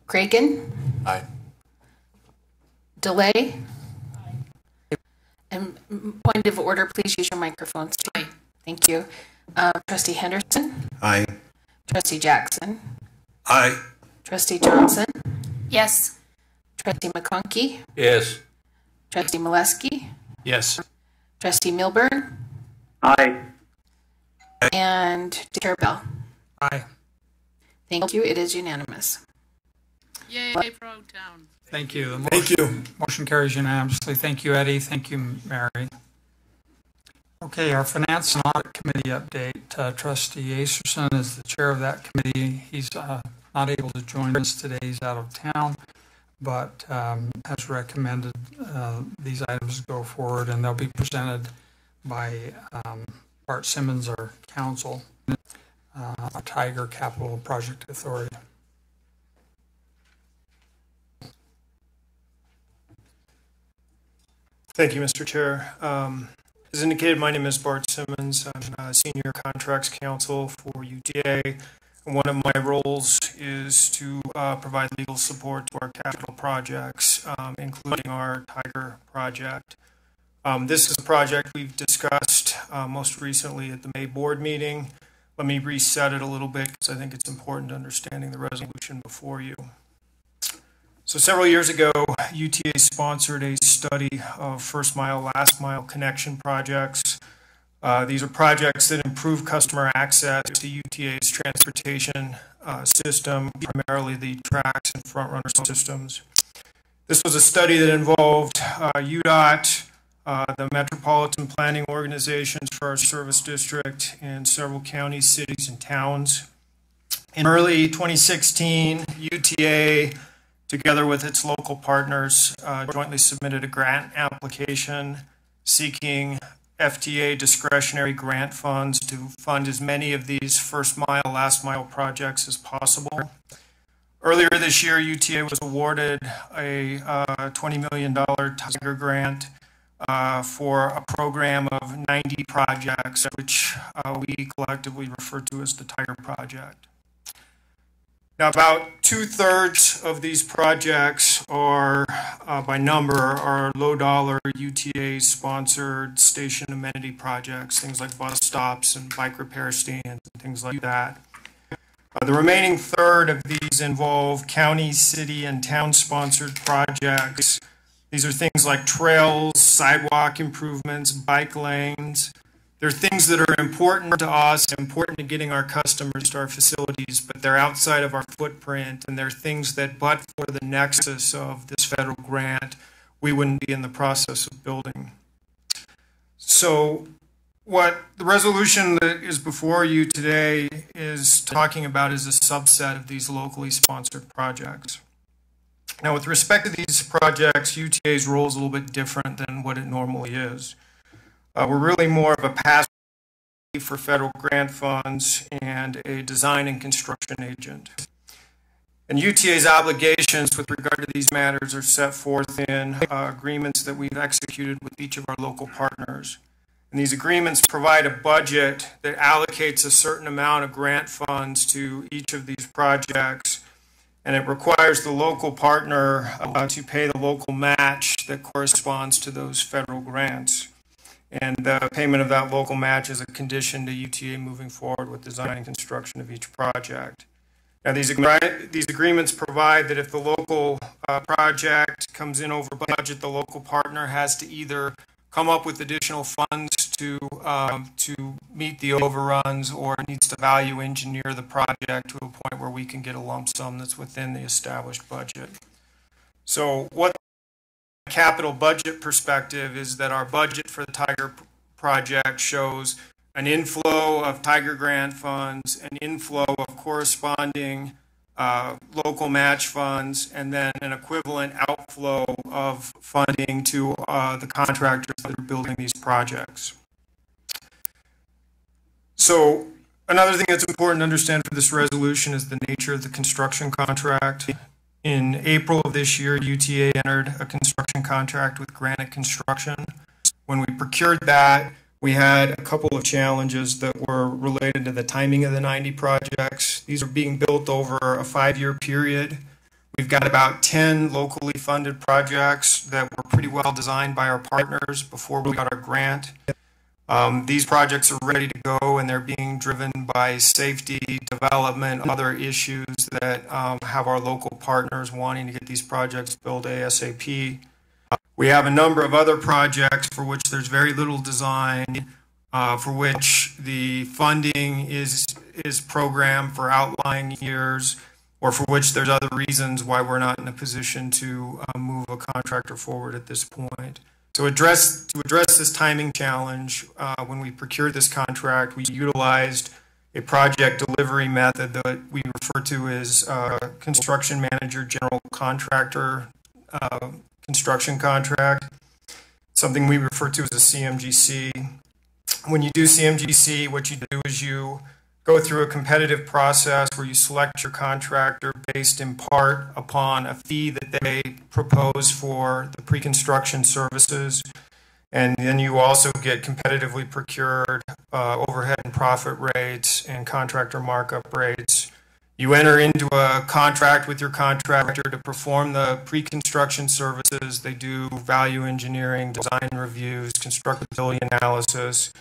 Cragen? Aye. Delay? Aye. And point of order, please use your microphones. Aye. Thank you. Trustee Henderson? Aye. Trustee Jackson? Aye. Trustee Johnson? Yes. Trustee McConkey? Yes. Trustee Molesky? Yes. Trustee Milburn? Aye. And Chair Bell? Aye. Thank you. It is unanimous. Yay, Frog Town. Thank you. Thank you. Motion carries unanimously. Thank you, Eddie. Thank you, Mary. Okay, our Finance and Audit Committee update. Trustee Acerson is the chair of that committee. He's not able to join us today. He's out of town, but has recommended these items go forward, and they'll be presented by Bart Simmons, our counsel, Tiger Capital Project Authority. Thank you, Mr. Chair. As indicated, my name is Bart Simmons. I'm Senior Contracts Counsel for UTA. And one of my roles is to provide legal support to our capital projects, including our Tiger project. This is a project we've discussed most recently at the May board meeting. Let me reset it a little bit because I think it's important to understanding the resolution before you. So several years ago, UTA sponsored a study of first mile, last mile connection projects. These are projects that improve customer access to UTA's transportation system, primarily the tracks and front runner systems. This was a study that involved UDOT, the Metropolitan Planning Organizations for our service district, and several counties, cities, and towns. In early 2016, UTA, together with its local partners, jointly submitted a grant application seeking FTA discretionary grant funds to fund as many of these first mile, last mile projects as possible. Earlier this year, UTA was awarded a $20 million Tiger grant for a program of 90 projects, which we collectively refer to as the Tiger Project. Now, about 2/3 of these projects are, by number, are low-dollar UTA-sponsored station amenity projects, things like bus stops and bike repair stands and things like that. The remaining third of these involve county, city, and town-sponsored projects. These are things like trails, sidewalk improvements, bike lanes. They're things that are important to us, important to getting our customers to our facilities, but they're outside of our footprint, and they're things that, but for the nexus of this federal grant, we wouldn't be in the process of building. So what the resolution that is before you today is talking about is a subset of these locally sponsored projects. Now, with respect to these projects, UTA's role is a little bit different than what it normally is. We're really more of a pass-through for federal grant funds and a design and construction agent. And UTA's obligations with regard to these matters are set forth in agreements that we've executed with each of our local partners. And these agreements provide a budget that allocates a certain amount of grant funds to each of these projects, and it requires the local partner to pay the local match that corresponds to those federal grants. And the payment of that local match is a condition to UTA moving forward with design and construction of each project. Now, these agreements provide that if the local project comes in over budget, the local partner has to either come up with additional funds to meet the overruns, or needs to value engineer the project to a point where we can get a lump sum that's within the established budget. So what capital budget perspective is that our budget for the Tiger project shows an inflow of Tiger grant funds, an inflow of corresponding local match funds, and then an equivalent outflow of funding to the contractors that are building these projects. So another thing that's important to understand for this resolution is the nature of the construction contract. In April of this year, UTA entered a construction contract with Granite Construction. When we procured that, we had a couple of challenges that were related to the timing of the 90 projects. These are being built over a 5-year period. We've got about 10 locally funded projects that were pretty well designed by our partners before we got our grant. These projects are ready to go, and they're being driven by safety, development, other issues that have our local partners wanting to get these projects built ASAP. We have a number of other projects for which there's very little design, for which the funding is programmed for outlying years, or for which there's other reasons why we're not in a position to move a contractor forward at this point. So to address this timing challenge, when we procured this contract, we utilized a project delivery method that we refer to as construction manager general contractor construction contract, something we refer to as a CMGC. When you do CMGC, what you do is you go through a competitive process where you select your contractor based in part upon a fee that they propose for the pre-construction services. And then you also get competitively procured overhead and profit rates and contractor markup rates. You enter into a contract with your contractor to perform the pre-construction services. They do value engineering, design reviews, constructability analysis.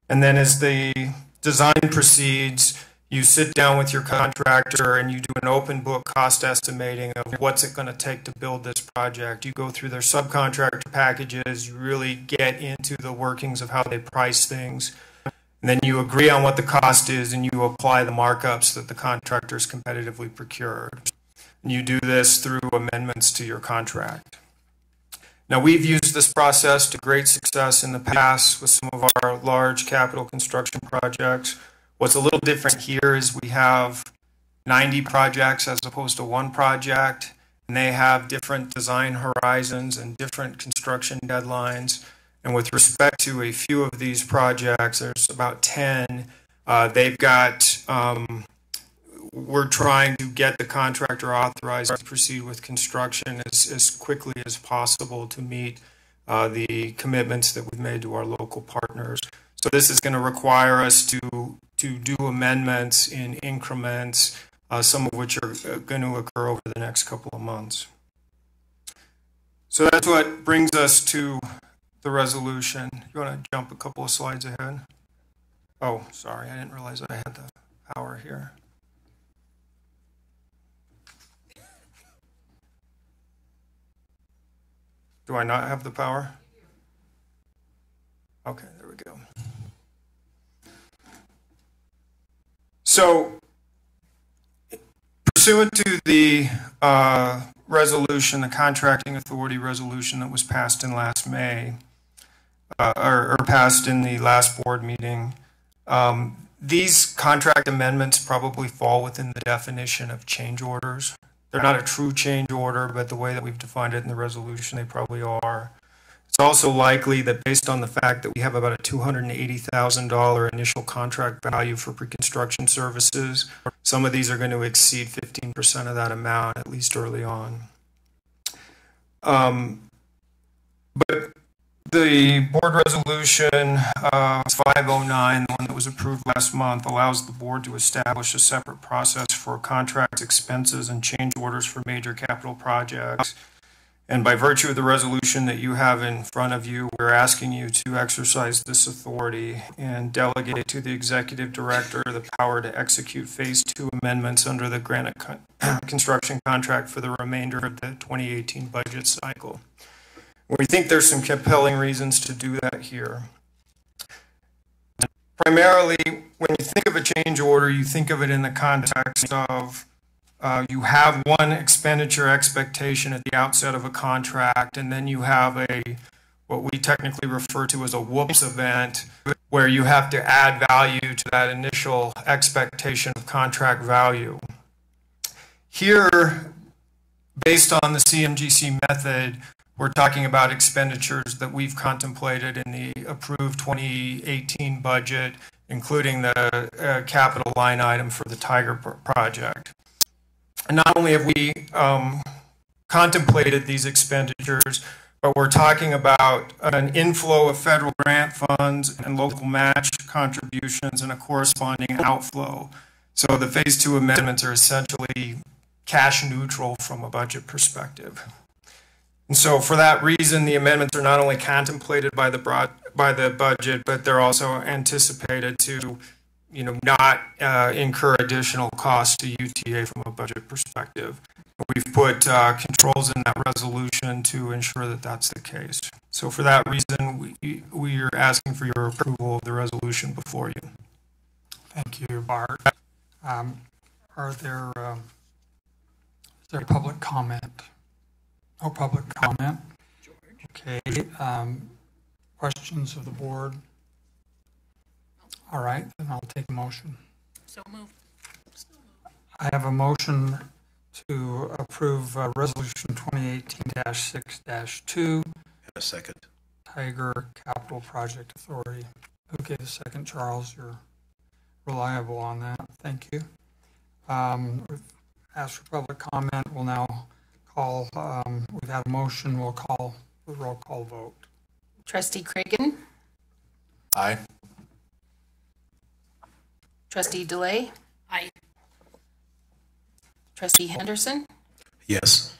And then as the design proceeds, you sit down with your contractor and you do an open book cost estimating of what's it going to take to build this project. You go through their subcontractor packages, you really get into the workings of how they price things. And then you agree on what the cost is and you apply the markups that the contractors competitively procured. And you do this through amendments to your contract. Now, we've used this process to great success in the past with some of our large capital construction projects. What's a little different here is we have 90 projects as opposed to one project, and they have different design horizons and different construction deadlines. And with respect to a few of these projects, there's about 10, they've got, we're trying to get the contractor authorized to proceed with construction as quickly as possible to meet the commitments that we've made to our local partners. So this is going to require us to do amendments in increments some of which are going to occur over the next couple of months. So that's what brings us to the resolution. You want to jump a couple of slides ahead? Oh, sorry, I didn't realize I had the power here. Do I not have the power? Okay, there we go. So, pursuant to the resolution, the contracting authority resolution that was passed in last May, or passed in the last board meeting, these contract amendments probably fall within the definition of change orders. They're not a true change order, but the way that we've defined it in the resolution, they probably are. It's also likely that based on the fact that we have about a $280,000 initial contract value for pre-construction services, some of these are going to exceed 15% of that amount, at least early on. But the board resolution 509, the one that was approved last month, allows the board to establish a separate process for contract expenses and change orders for major capital projects. And by virtue of the resolution that you have in front of you, we're asking you to exercise this authority and delegate to the executive director the power to execute phase 2 amendments under the granite construction contract for the remainder of the 2018 budget cycle. We think there's some compelling reasons to do that here. Primarily, when you think of a change order, you think of it in the context of you have one expenditure expectation at the outset of a contract, and then you have what we technically refer to as a whoops event, where you have to add value to that initial expectation of contract value. Here, based on the CMGC method, we're talking about expenditures that we've contemplated in the approved 2018 budget, including the capital line item for the Tiger project. And not only have we contemplated these expenditures, but we're talking about an inflow of federal grant funds and local match contributions and a corresponding outflow. So the phase 2 amendments are essentially cash neutral from a budget perspective. And so for that reason, the amendments are not only contemplated by the budget, but they're also anticipated to, not incur additional costs to UTA from a budget perspective. We've put controls in that resolution to ensure that that's the case. So for that reason, we are asking for your approval of the resolution before you. Thank you, Bart. Is there public comment? No public comment. Okay. Questions of the board? All right, then I'll take a motion. So moved. I have a motion to approve Resolution 2018-6-2. And a second. Tiger Capital Project Authority. Okay, the second, Charles, you're reliable on that. Thank you. We've asked for public comment. We'll now call, we've had a motion, we'll call the roll call vote. Trustee Cragen? Aye. Trustee DeLay? Aye. Trustee Henderson? Yes.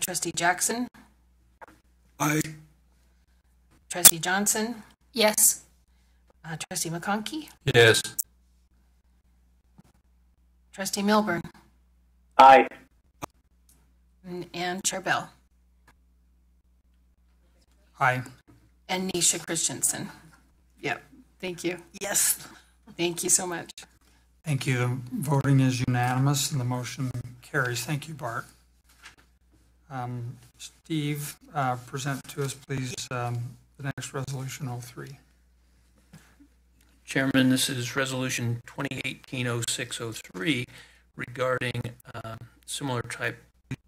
Trustee Jackson? Aye. Trustee Johnson? Yes. Trustee McConkey? Yes. Trustee Milburn? Aye. And Chair Bell? Aye. And Nisha Christensen? Yep. Thank you. Yes. Thank you so much. Thank you. The voting is unanimous and the motion carries. Thank you, Bart. Steve, present to us, please, the next resolution 03. Chairman, this is Resolution 2018-0603 regarding similar type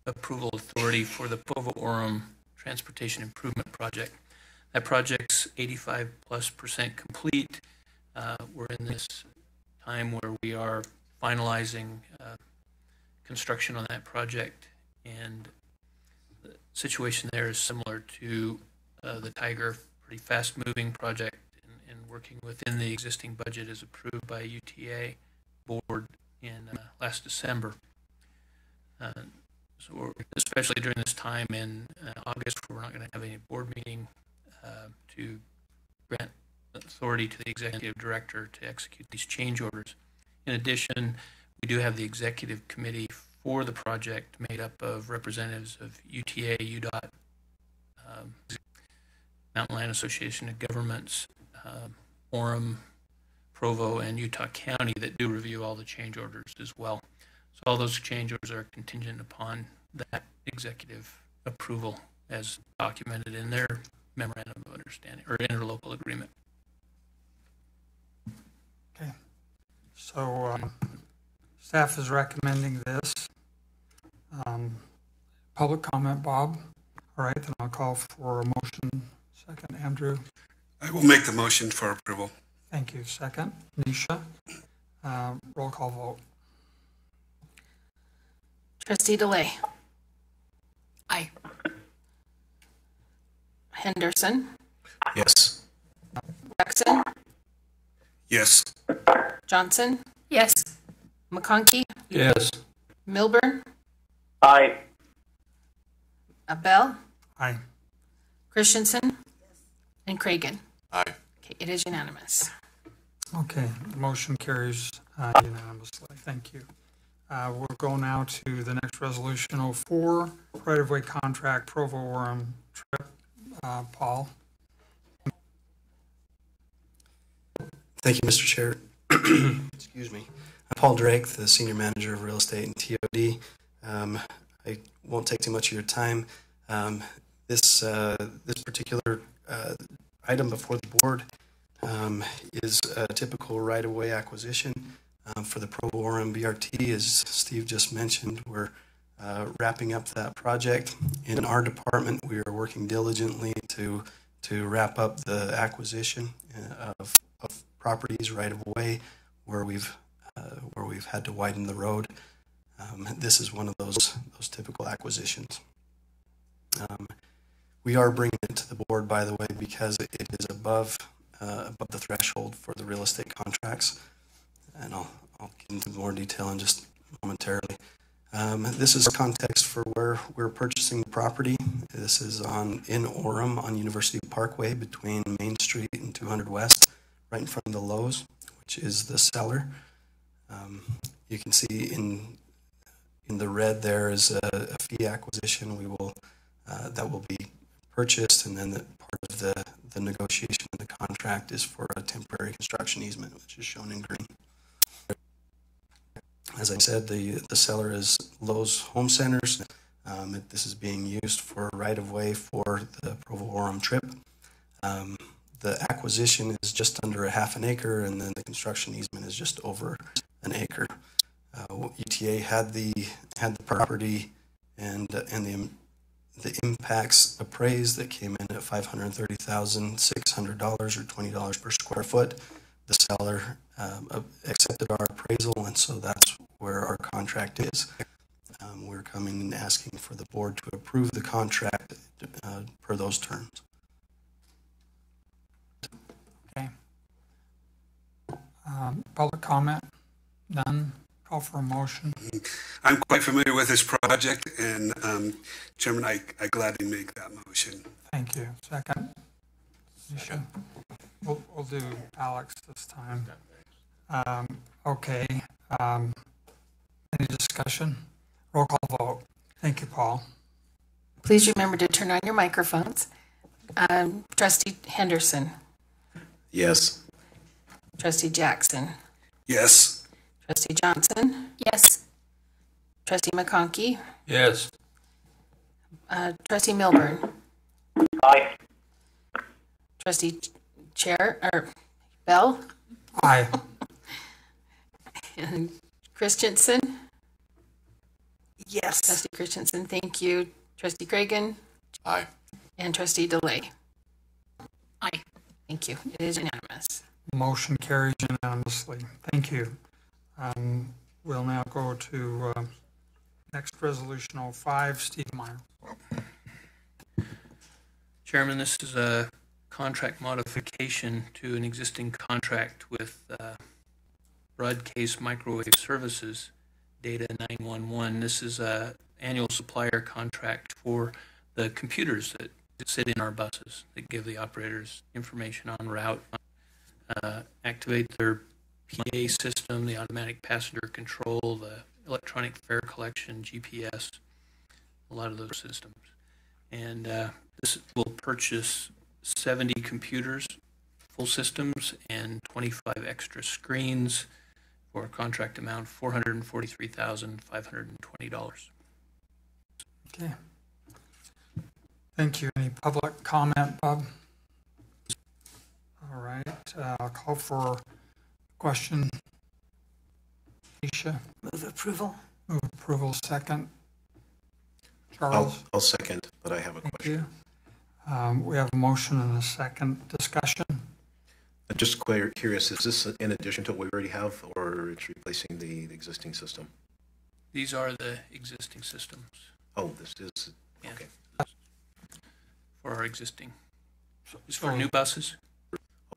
approval authority for the Povo-Orem Transportation Improvement Project. That project's 85+% complete. We're in this time where we are finalizing construction on that project, and the situation there is similar to the Tiger, pretty fast-moving project and working within the existing budget as approved by UTA Board in last December. So especially during this time in August, where we're not going to have any board meeting to grant authority to the executive director to execute these change orders. In addition, we do have the executive committee for the project made up of representatives of UTA, UDOT, Mountain Land Association of Governments, Orem, Provo, and Utah County that do review all the change orders as well. So all those change orders are contingent upon that executive approval as documented in their memorandum of understanding or interlocal agreement. Okay. So staff is recommending this. Public comment, Bob. All right, then I'll call for a motion. Second, Andrew. I will make the motion for approval. Thank you. Second, Nisha. Roll call vote. Trustee DeLay. Aye. Henderson. Yes. Jackson. Yes. Johnson. Yes. McConkey. Yes. Milburn. Aye. Bell. Aye. Christensen. And Cragen. Aye. Okay, it is unanimous. Okay, the motion carries unanimously. Thank you. We'll go now to the next resolution, 04, right-of-way contract, Provo Orem trip. Paul. Thank you, Mr. Chair. Excuse me. I'm Paul Drake, the Senior Manager of Real Estate and TOD. I won't take too much of your time. This particular item before the board is a typical right-of-way acquisition for the Provo Orem BRT. As Steve just mentioned, we're wrapping up that project. In our department, we are working diligently to wrap up the acquisition of properties right of way where we've had to widen the road. This is one of those typical acquisitions. We are bringing it to the board, by the way, because it is above the threshold for the real estate contracts, and I'll get into more detail in just momentarily. This is context for where we're purchasing the property. This is in Orem on University Parkway between Main Street and 200 West, right in front of the Lowe's, which is the seller. You can see in the red there is a fee acquisition. That will be purchased, and then part of the negotiation of the contract is for a temporary construction easement, which is shown in green. As I said, the seller is Lowe's Home Centers. This is being used for right-of-way for the Provo Orem trip. The acquisition is just under a half an acre, and then the construction easement is just over an acre. UTA had the property and the impacts appraised that came in at $530,600 or $20 per square foot. The seller accepted our appraisal, and so that's where our contract is. We're coming and asking for the board to approve the contract per those terms. Okay. Public comment? None? Call for a motion. I'm quite familiar with this project, and Chairman, I gladly make that motion. Thank you. Second? We'll do Alex this time. Okay. Any discussion? Roll call vote. Thank you, Paul. Please remember to turn on your microphones. Trustee Henderson. Yes. Trustee Jackson. Yes. Trustee Johnson. Yes. Trustee McConkey. Yes. Trustee Milburn. Aye. Trustee Bell. Aye. And Christensen. Yes. Trustee Christensen, thank you. Trustee Cragen. Aye. And Trustee DeLay. Aye. Thank you. It is unanimous. Motion carries unanimously. Thank you. We'll now go to next resolution 05, Steve Meyer. Chairman, this is a contract modification to an existing contract with Broadcast Microwave Services Data 911. This is a annual supplier contract for the computers that sit in our buses that give the operators information on route, activate their PA system, the automatic passenger control, the electronic fare collection, GPS, a lot of those systems. And this will purchase 70 computers, full systems, and 25 extra screens for a contract amount of $443,520. Okay. Thank you. Any public comment, Bob? All right. I'll call for a question. Isha? Move approval. Move approval, second. Charles? I'll second, but I have a question. We have a motion and a second. Discussion? I'm just curious, is this in addition to what we already have, or it's replacing the existing system? These are the existing systems. Oh, this is, yeah, okay. For our existing. It's for new buses.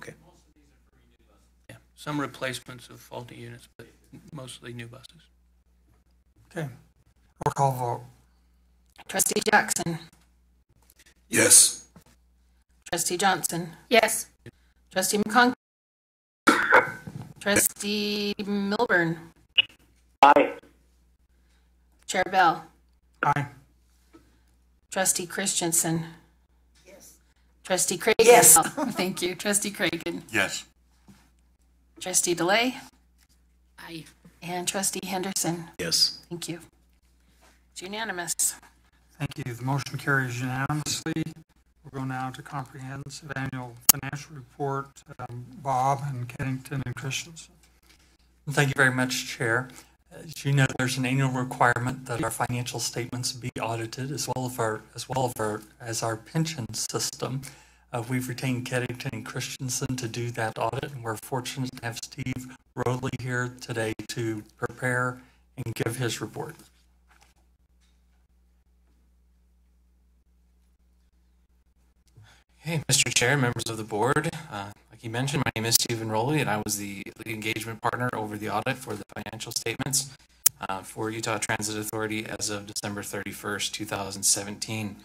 Okay. Yeah, some replacements of faulty units, but mostly new buses. Okay. Roll call vote. Trustee Jackson. Yes. Trustee Johnson. Yes. Trustee McConkey. Trustee Milburn. Aye. Chair Bell. Aye. Trustee Christensen. Yes. Trustee Cragen. Yes. Thank you. Trustee Cragen. Yes. Trustee DeLay. Aye. And Trustee Henderson. Yes. Thank you. It's unanimous. Thank you. The motion carries unanimously. We'll go now to comprehensive annual financial report. Bob and Kennington and Christensen. Thank you very much, Chair. As you know, there's an annual requirement that our financial statements be audited, as well as our pension system. We've retained Kennington and Christensen to do that audit, and we're fortunate to have Steve Rowley here today to prepare and give his report. Hey, Mr. Chair, members of the board, like you mentioned, my name is Stephen Rowley, and I was the lead engagement partner over the audit for the financial statements for Utah Transit Authority as of December 31st, 2017.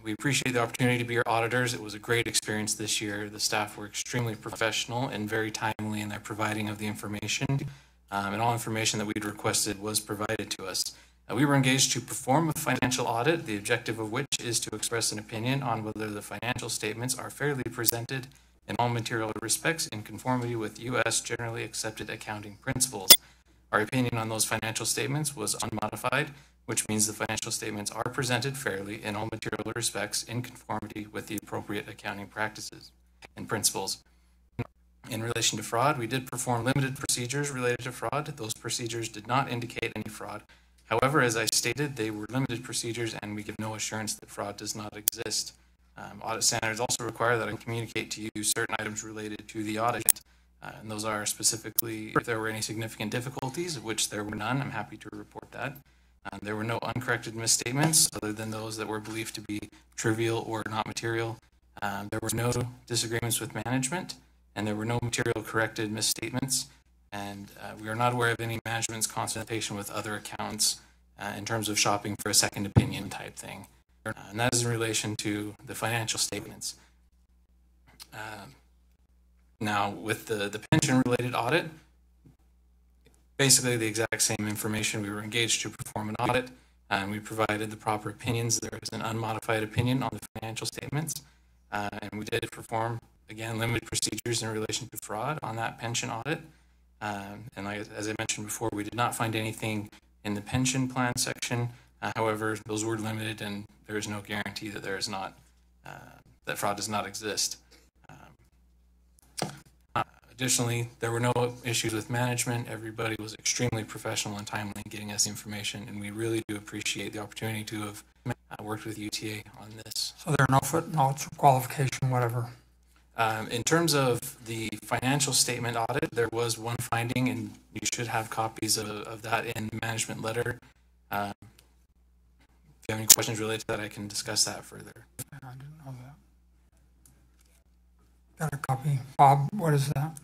We appreciate the opportunity to be your auditors. It was a great experience this year. The staff were extremely professional and very timely in their providing of the information, and all information that we'd requested was provided to us. We were engaged to perform a financial audit, the objective of which is to express an opinion on whether the financial statements are fairly presented in all material respects in conformity with U.S. generally accepted accounting principles. Our opinion on those financial statements was unmodified, which means the financial statements are presented fairly in all material respects in conformity with the appropriate accounting practices and principles. In relation to fraud, we did perform limited procedures related to fraud. Those procedures did not indicate any fraud. However, as I stated, they were limited procedures and we give no assurance that fraud does not exist. Audit standards also require that I communicate to you certain items related to the audit. And those are specifically if there were any significant difficulties, of which there were none. I'm happy to report that. There were no uncorrected misstatements other than those that were believed to be trivial or not material. There were no disagreements with management, and there were no material corrected misstatements. And we are not aware of any management's consultation with other accountants in terms of shopping for a second opinion type thing. And that is in relation to the financial statements. Now, with the pension-related audit, basically the exact same information. We were engaged to perform an audit, and we provided the proper opinions. There is an unmodified opinion on the financial statements, and we did perform, again, limited procedures in relation to fraud on that pension audit. And as I mentioned before, we did not find anything in the pension plan section. However, those were limited, and there is no guarantee that there is not that fraud does not exist. Additionally, there were no issues with management. Everybody was extremely professional and timely in getting us information, and we really do appreciate the opportunity to have worked with UTA on this. So there are no footnotes or qualification, whatever. In terms of the financial statement audit, there was one finding, and you should have copies of that in the management letter. If you have any questions related to that, I can discuss that further. I didn't know that. Got a copy. Bob, what is that?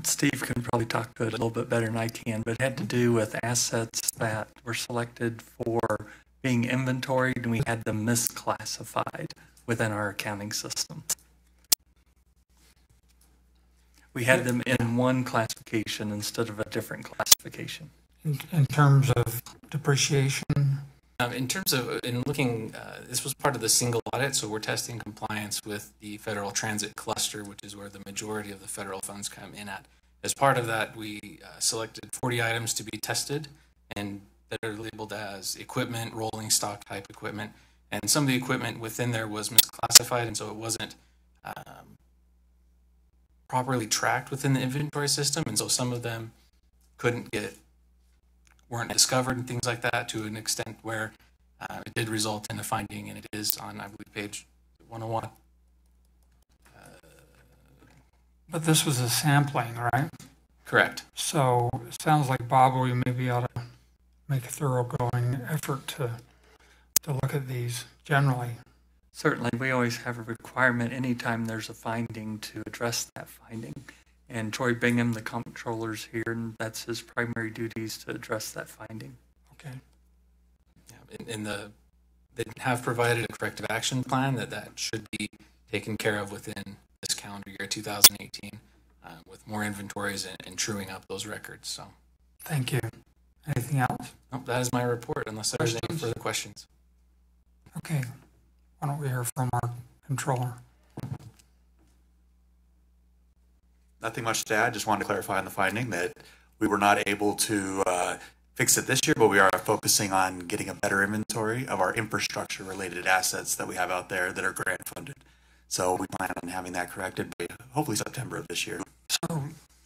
Steve can probably talk to it a little bit better than I can, but it had to do with assets that were selected for being inventoried, and we had them misclassified within our accounting system. We had them in one classification instead of a different classification. In terms of depreciation? In terms of, in looking, this was part of the single audit, so we're testing compliance with the federal transit cluster, which is where the majority of the federal funds come in at. As part of that, we selected 40 items to be tested and that are labeled as equipment, rolling stock type equipment. And some of the equipment within there was misclassified, and so it wasn't properly tracked within the inventory system. And so some of them weren't discovered and things like that, to an extent where it did result in a finding, and it is on, I believe, page 101. But this was a sampling, right? Correct. So it sounds like, Bob, we maybe ought to make a thoroughgoing effort to look at these generally. Certainly, we always have a requirement anytime there's a finding to address that finding. And Troy Bingham, the comptroller's here, and that's his primary duties to address that finding. Okay. Yeah, they have provided a corrective action plan that should be taken care of within this calendar year, 2018, with more inventories and truing up those records. So, thank you. Anything else? Nope, that is my report, unless there's any further questions. Okay. Why don't we hear from our controller? Nothing much to add. Just wanted to clarify on the finding that we were not able to fix it this year, but we are focusing on getting a better inventory of our infrastructure related assets that we have out there that are grant funded. So we plan on having that corrected by hopefully September of this year.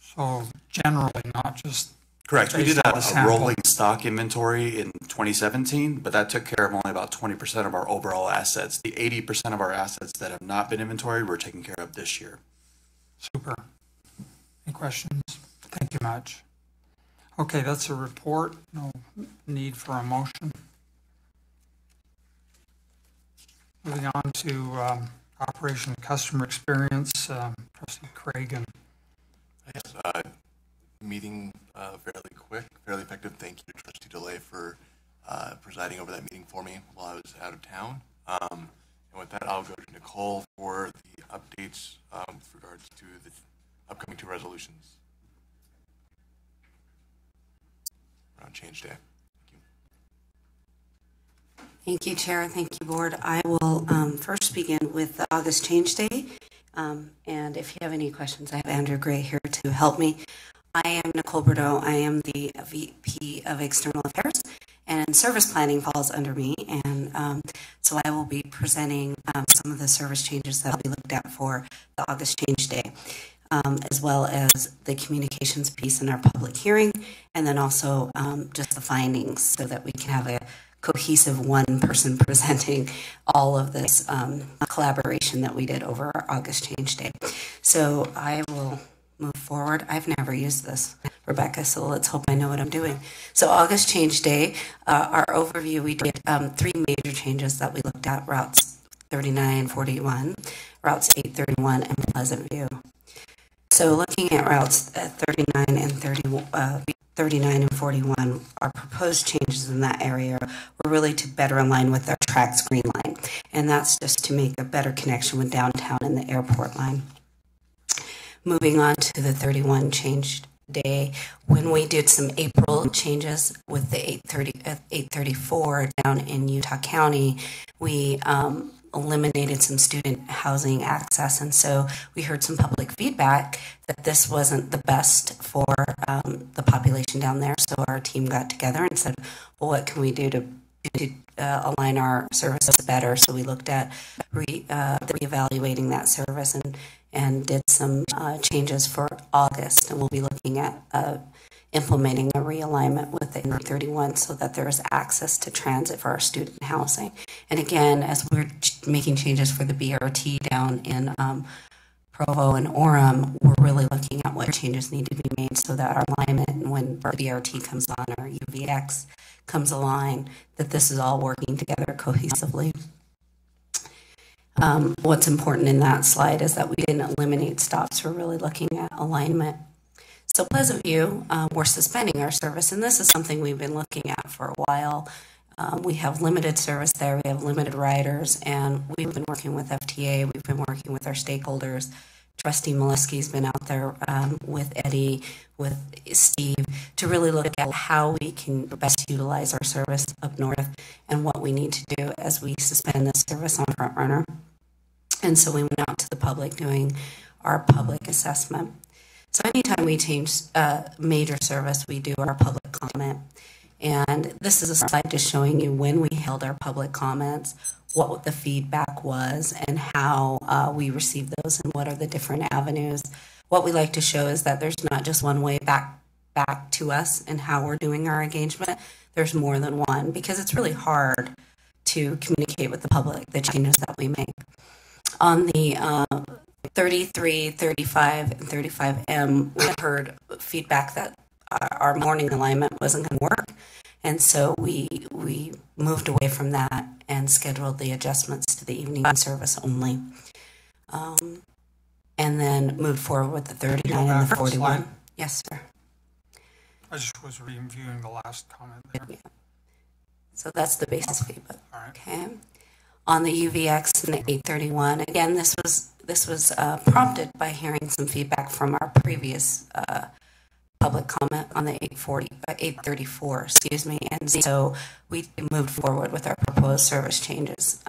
So generally, not just correct. We did a sample. rolling stock inventory in 2017, but that took care of only about 20% of our overall assets. The 80% of our assets that have not been inventoried, we're taking care of this year. Super. Any questions? Thank you much. Okay, that's a report. No need for a motion. Moving on to Operation Customer Experience, Trustee Craig. Yes, meeting fairly quick, fairly effective. Thank you to Trustee DeLay for presiding over that meeting for me while I was out of town. And with that, I'll go to Nicole for the updates with regards to the upcoming 2 resolutions around Change Day. Thank you, Chair. Thank you, Board. I will first begin with the August Change Day. And if you have any questions, I have Andrew Gray here to help me. I am Nicole Bordeaux. I am the VP of External Affairs, and service planning falls under me. And so I will be presenting some of the service changes that will be looked at for the August Change Day, as well as the communications piece in our public hearing, and then also just the findings so that we can have a cohesive one person presenting all of this collaboration that we did over our August Change Day. So I will move forward. I've never used this, Rebecca, so let's hope I know what I'm doing. So August Change Day, our overview, we did 3 major changes that we looked at: routes 39, 41, routes 831, and Pleasant View. So looking at routes 39 and 41, our proposed changes in that area were really to better align with our TRAX Green Line, and that's just to make a better connection with downtown and the airport line. Moving on to the 31 Change Day, when we did some April changes with the 834 down in Utah County, we eliminated some student housing access, and so we heard some public feedback that this wasn't the best for the population down there. So our team got together and said, well, what can we do to align our services better? So we looked at reevaluating that service and did some changes for August, and we'll be looking at implementing a realignment with the 831 so that there is access to transit for our student housing. And again, as we're making changes for the BRT down in Provo and Orem, we're really looking at what changes need to be made so that our alignment, when the BRT comes on or UVX comes online, that this is all working together cohesively. What's important in that slide is that we didn't eliminate stops. We're really looking at alignment. So Pleasant View, we're suspending our service, and this is something we've been looking at for a while. We have limited service there, we have limited riders, and we've been working with FTA, we've been working with our stakeholders. Trustee Molesky's been out there with Eddie, with Steve, to really look at how we can best utilize our service up north and what we need to do as we suspend this service on Front Runner. And so we went out to the public doing our public assessment. So anytime we change major service, we do our public comment. And this is a slide just showing you when we held our public comments, what the feedback was, and how we received those, and what are the different avenues. What we like to show is that there's not just one way back to us and how we're doing our engagement. There's more than one, because it's really hard to communicate with the public the changes that we make. On the 33, 35, and 35M, we heard feedback that our morning alignment wasn't going to work, and so we moved away from that and scheduled the adjustments to the evening service only, and then moved forward with the 39 and the 41. Yes, sir. I just was reviewing the last comment there. Yeah. So that's the basis feedback. Okay. On the UVX and the 831, again, this was prompted by hearing some feedback from our previous public comment on the 834, excuse me, and so we moved forward with our proposed service changes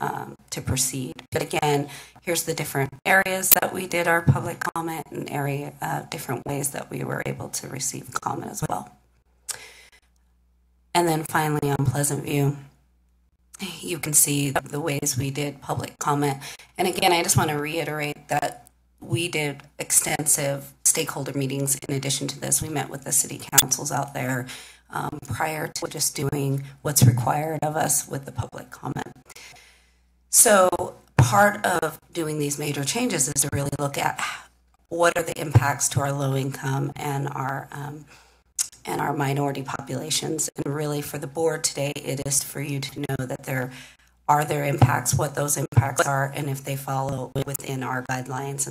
to proceed. But again, here's the different areas that we did our public comment, and different ways that we were able to receive comment as well. And then finally on Pleasant View, you can see the ways we did public comment. And again, I just want to reiterate that we did extensive stakeholder meetings in addition to this. We met with the city councils out there prior to just doing what's required of us with the public comment. So part of doing these major changes is to really look at what are the impacts to our low income and our minority populations. And really for the board today, it is for you to know that there impacts, what those impacts are, and if they follow within our guidelines.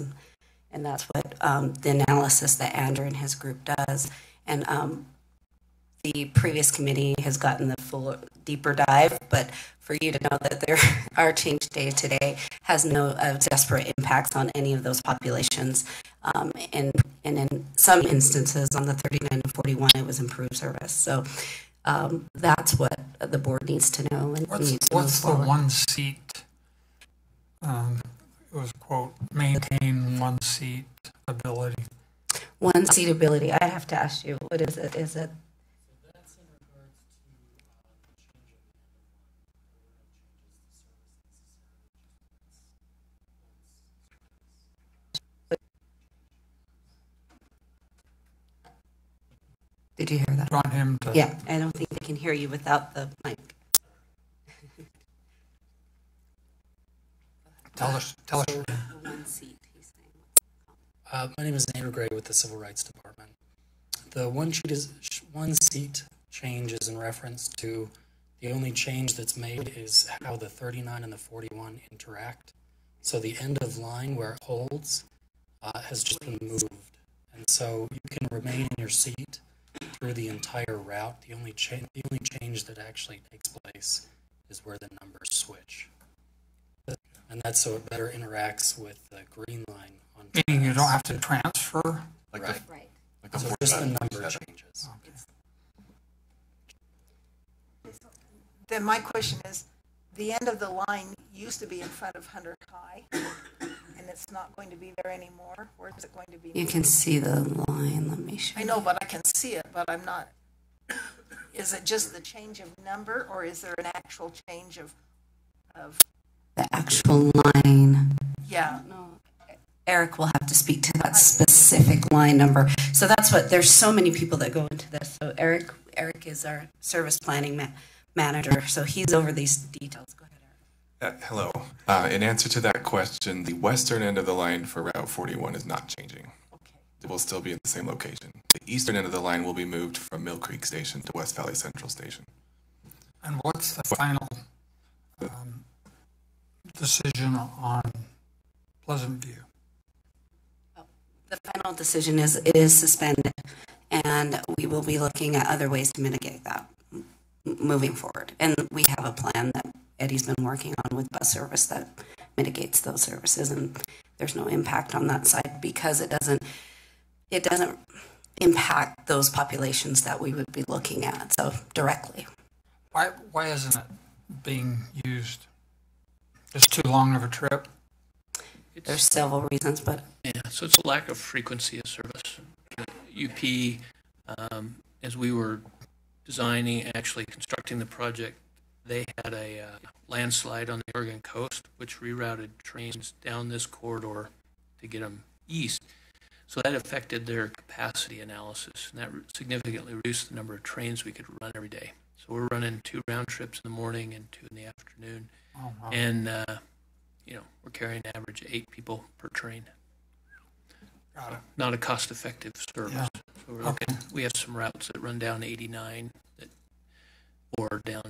And that's what the analysis that Andrew and his group does. And the previous committee has gotten the full deeper dive, but for you to know that our change day today has no desperate impacts on any of those populations. And in some instances on the 39 and 41, it was improved service. So that's what the board needs to know. And what's the one seat? It was, quote, maintain one seat ability. One seat ability. I have to ask you, what is it? Is it? Did you hear that? Want him to? Yeah, I don't think they can hear you without the mic. Tell us. One seat, he's saying. My name is Andrew Gray with the Civil Rights Department. The one seat change is in reference to the only change that's made is how the 39 and the 41 interact. So the end of line where it holds has just been moved. And so you can remain in your seat through the entire route. The only change that actually takes place is where the numbers switch. And that's so it better interacts with the green line on tracks. Meaning you don't have to transfer? Right. So just the number changes. Okay. Then my question is, the end of the line used to be in front of Hunter High, and it's not going to be there anymore? Where is it going to be? You can see the line. Let me show you. I know, but I can see it, but I'm not. Is it just the change of number, or is there an actual change of the actual line? Yeah. No. Eric will have to speak to that specific line number. So that's what, there's so many people that go into this. So Eric is our service planning manager, so he's over these details. Go ahead, Eric. Hello. In answer to that question, the western end of the line for Route 41 is not changing. Okay. It will still be in the same location. The eastern end of the line will be moved from Mill Creek Station to West Valley Central Station. And what's the final decision on Pleasant View? The final decision is it is suspended. and we will be looking at other ways to mitigate that moving forward. And we have a plan that Eddie's been working on with bus service that mitigates those services, and there's no impact on that side because it doesn't impact those populations that we would be looking at so directly. Why isn't it being used? It's too long of a trip. There's several reasons, but yeah, so it's a lack of frequency of service. UP, as we were designing, actually constructing the project, they had a landslide on the Oregon coast, which rerouted trains down this corridor to get them east. So that affected their capacity analysis, and that significantly reduced the number of trains we could run every day. So we're running 2 round trips in the morning and 2 in the afternoon. Oh, wow. And, we're carrying an average of 8 people per train. Got it. Not a cost-effective service. Yeah. So we're looking, we have some routes that run down 89 or down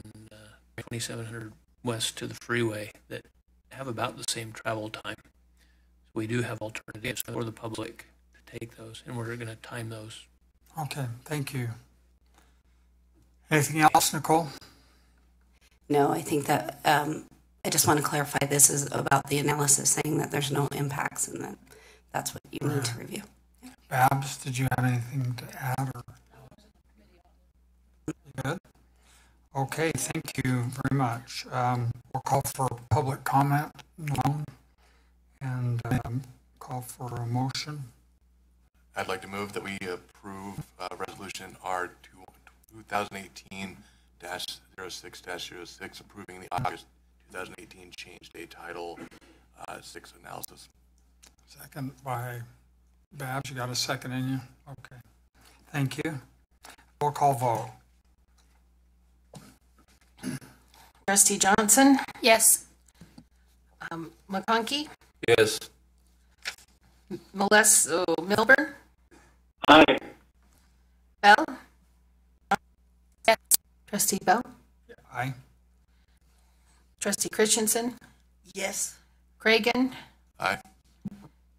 2700 west to the freeway that have about the same travel time. So we do have alternatives for the public to take those, and we're going to time those. Okay, thank you. Anything else, Nicole? no, I think that I just want to clarify this is about the analysis saying that there's no impacts and that that's what you need to review. Babs, did you have anything to add? Or? Good. Okay, thank you very much. We'll call for public comment now and call for a motion. I'd like to move that we approve resolution R 2018-06-06, approving the August 2018 change date title 6 analysis. Second by Babs. You got a second in you? Okay. Thank you. Roll call vote. Trustee Johnson? Yes. McConkey? Yes. Milburn? Aye. Bell? Yes. Trustee Bell? Aye. Trustee Christensen? Yes. Cragen? Aye.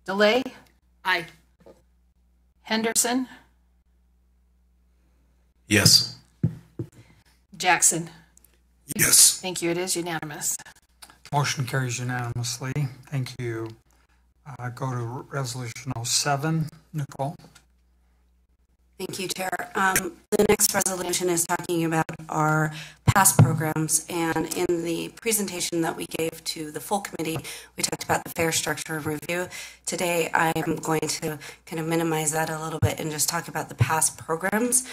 DeLay? Aye. Henderson? Yes. Jackson? Yes. Thank you. It is unanimous. Motion carries unanimously. Thank you. Go to resolution 07. Nicole. Thank you, Chair. The next resolution is talking about our past programs, and in the presentation that we gave to the full committee, we talked about the fare structure review. Today, I am going to kind of minimize that a little bit and just talk about the past programs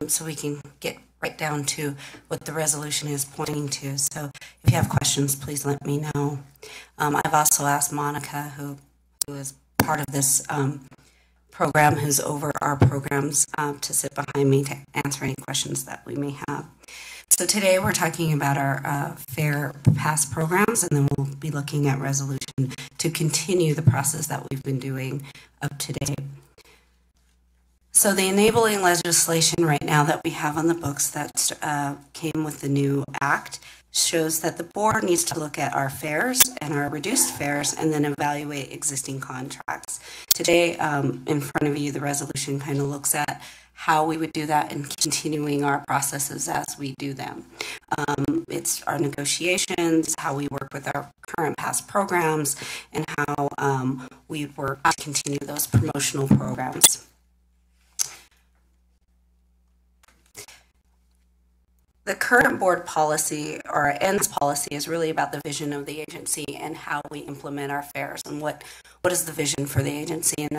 so we can get right down to what the resolution is pointing to. So if you have questions, please let me know. I've also asked Monica, who is part of this program, who's over our programs, to sit behind me to answer any questions that we may have. So today we're talking about our FAIR past programs, and then we'll be looking at resolution to continue the process that we've been doing up to date. So the enabling legislation right now that we have on the books that came with the new act shows that the board needs to look at our fares and our reduced fares and then evaluate existing contracts. Today, in front of you, the resolution kind of looks at how we would do that and continuing our processes as we do them. It's our negotiations, how we work with our current past programs, and how we work to continue those promotional programs. The current board policy, or our ends policy, is really about the vision of the agency and how we implement our fares and what is the vision for the agency. And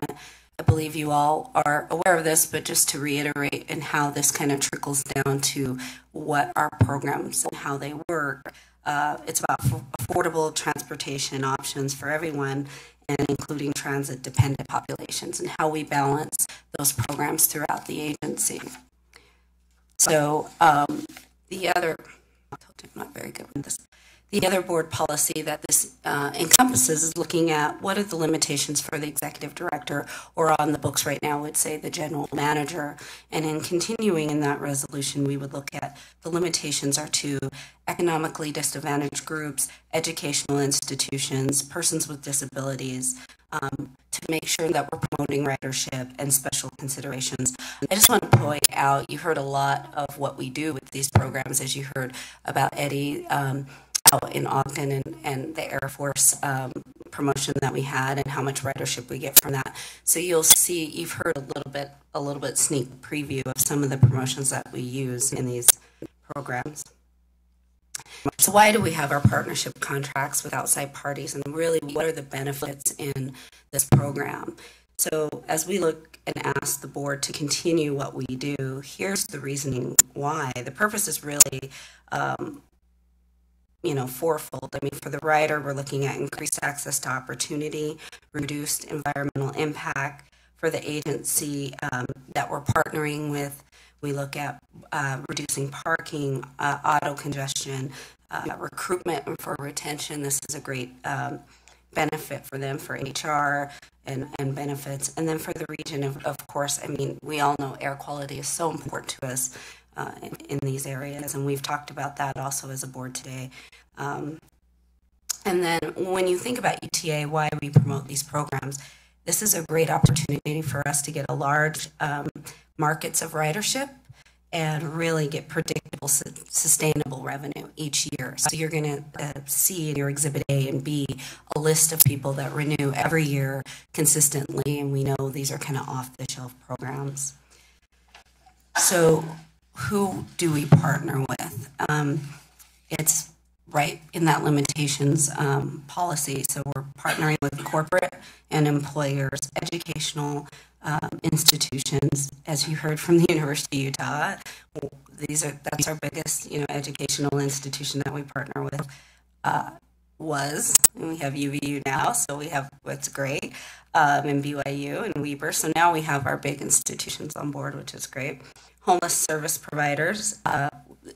I believe you all are aware of this, but just to reiterate and how this kind of trickles down to what our programs and how they work. It's about affordable transportation options for everyone, and including transit-dependent populations, and how we balance those programs throughout the agency. So the other, I'm not very good with this. The other board policy that this encompasses is looking at what are the limitations for the executive director, or on the books right now would say the general manager. And in continuing in that resolution, we would look at the limitations are to economically disadvantaged groups, educational institutions, persons with disabilities, to make sure that we're promoting ridership and special considerations. I just want to point out, you heard a lot of what we do with these programs, as you heard about Eddie out in Ogden and the Air Force promotion that we had and how much ridership we get from that. So you'll see, you've heard a little bit sneak preview of some of the promotions that we use in these programs. So why do we have our partnership contracts with outside parties, and really what are the benefits in this program? So as we look and ask the board to continue what we do, here's the reasoning why. The purpose is really fourfold. I mean, for the rider, we're looking at increased access to opportunity, reduced environmental impact. For the agency that we're partnering with, we look at reducing parking, auto congestion, recruitment and for retention. This is a great benefit for them, for HR and benefits. And then for the region, of course, I mean, we all know air quality is so important to us in these areas, and we've talked about that also as a board today. And then when you think about UTA, why we promote these programs, this is a great opportunity for us to get a large markets of ridership and really get predictable, sustainable revenue each year. So you're going to see in your Exhibit A and B a list of people that renew every year consistently, and we know these are kind of off-the-shelf programs. So who do we partner with? It's right in that limitations policy. So we're partnering with corporate and employers, educational institutions, as you heard from the University of Utah. That's our biggest, educational institution that we partner with. And we have UVU now, so we have what's great, and BYU and Weber. So now we have our big institutions on board, which is great. Homeless service providers,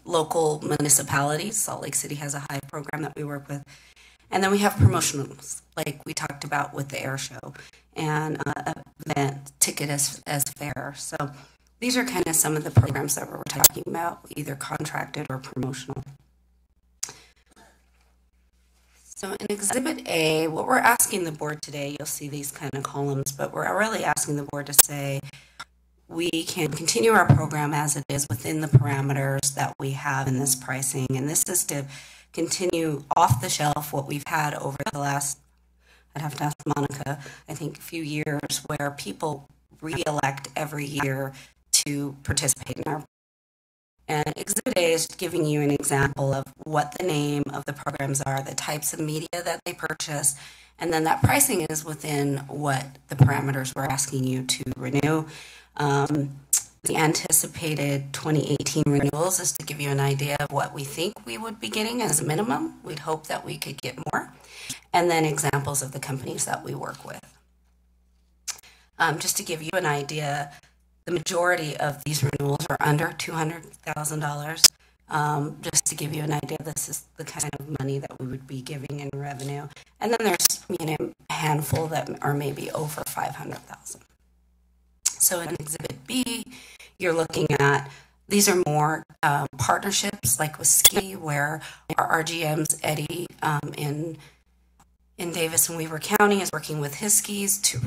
local municipalities. Salt Lake City has a high program that we work with. And then we have promotionals, like we talked about with the air show, and event ticket as fare. So these are kind of some of the programs that we're talking about, either contracted or promotional. So in Exhibit A, what we're asking the board today, you'll see these kind of columns, but we're really asking the board to say, we can continue our program as it is within the parameters that we have in this pricing. And this is to continue off the shelf what we've had over the last, I'd have to ask Monica, I think a few years, where people re-elect every year to participate in our. And Exhibit A is giving you an example of what the name of the programs are, the types of media that they purchase, and then that pricing is within what the parameters we're asking you to renew. The anticipated 2018 renewals is to give you an idea of what we think we would be getting as a minimum. We'd hope that we could get more. And then examples of the companies that we work with. Just to give you an idea, the majority of these renewals are under $200,000. Just to give you an idea, this is the kind of money that we would be giving in revenue. And then there's a handful that are maybe over $500,000. So in Exhibit B, you're looking at, these are more partnerships like with Ski, where our RGMs, Eddie in Davis and Weaver County, is working with his skis to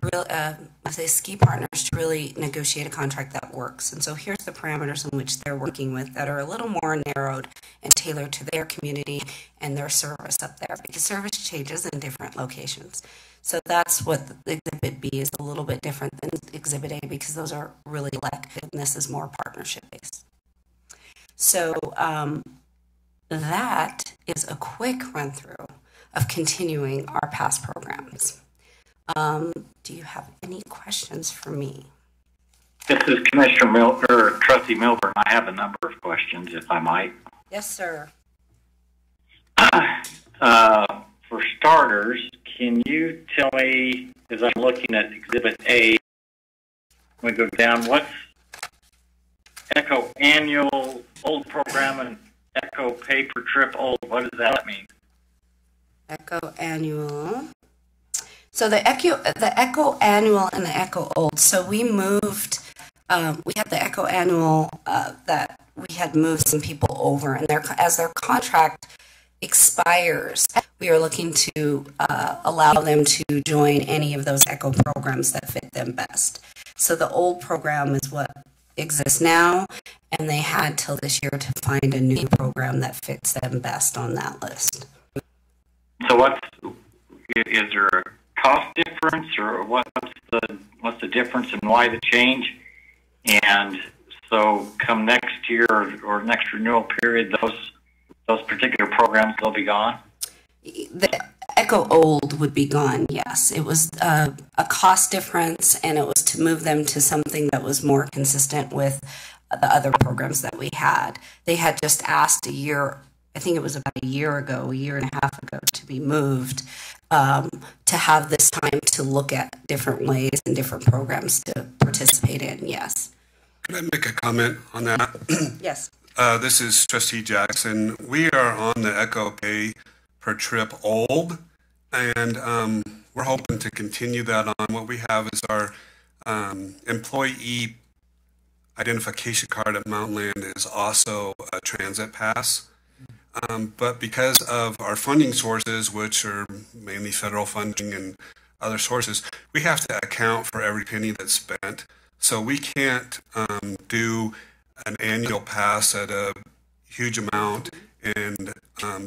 ski partners to really negotiate a contract that works. And so here's the parameters in which they're working with that are a little more narrowed and tailored to their community and their service up there, because service changes in different locations. So that's what the Exhibit B is, a little bit different than Exhibit A, because those are really elected and this is more partnership based. So that is a quick run through of continuing our past programs. Do you have any questions for me? This is Commissioner Trustee Milburn. I have a number of questions, if I might. Yes, sir. For starters, can you tell me, as I'm looking at Exhibit A, we go down, what's Echo Annual Old Program and Echo Pay Per Trip Old? What does that mean? Echo Annual. So the Echo Annual and the Echo Old. So we moved, we had the Echo Annual that we had moved some people over, and as their contract expires, we are looking to allow them to join any of those ECHO programs that fit them best. So the old program is what exists now, and they had till this year to find a new program that fits them best on that list. So is there a cost difference, or what's the difference and why the change? And so come next year or next renewal period, those particular programs, they'll be gone? The ECHO old would be gone, yes. It was a cost difference, and it was to move them to something that was more consistent with the other programs that we had. They had just asked a year, I think it was about a year and a half ago, to be moved, to have this time to look at different ways and different programs to participate in, yes. Can I make a comment on that? Yes. This is Trustee Jackson. We are on the ECHO pay per trip old, and we're hoping to continue that on. What we have is our employee identification card at Mountain Land is also a transit pass. But because of our funding sources, which are mainly federal funding and other sources, we have to account for every penny that's spent. So we can't do an annual pass at a huge amount and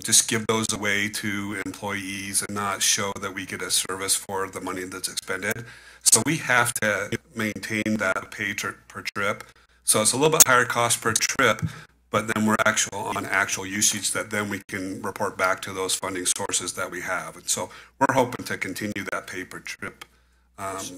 just give those away to employees and not show that we get a service for the money that's expended. So we have to maintain that pay per trip. So it's a little bit higher cost per trip, but then we're on actual usage that then we can report back to those funding sources that we have. And so we're hoping to continue that pay per trip.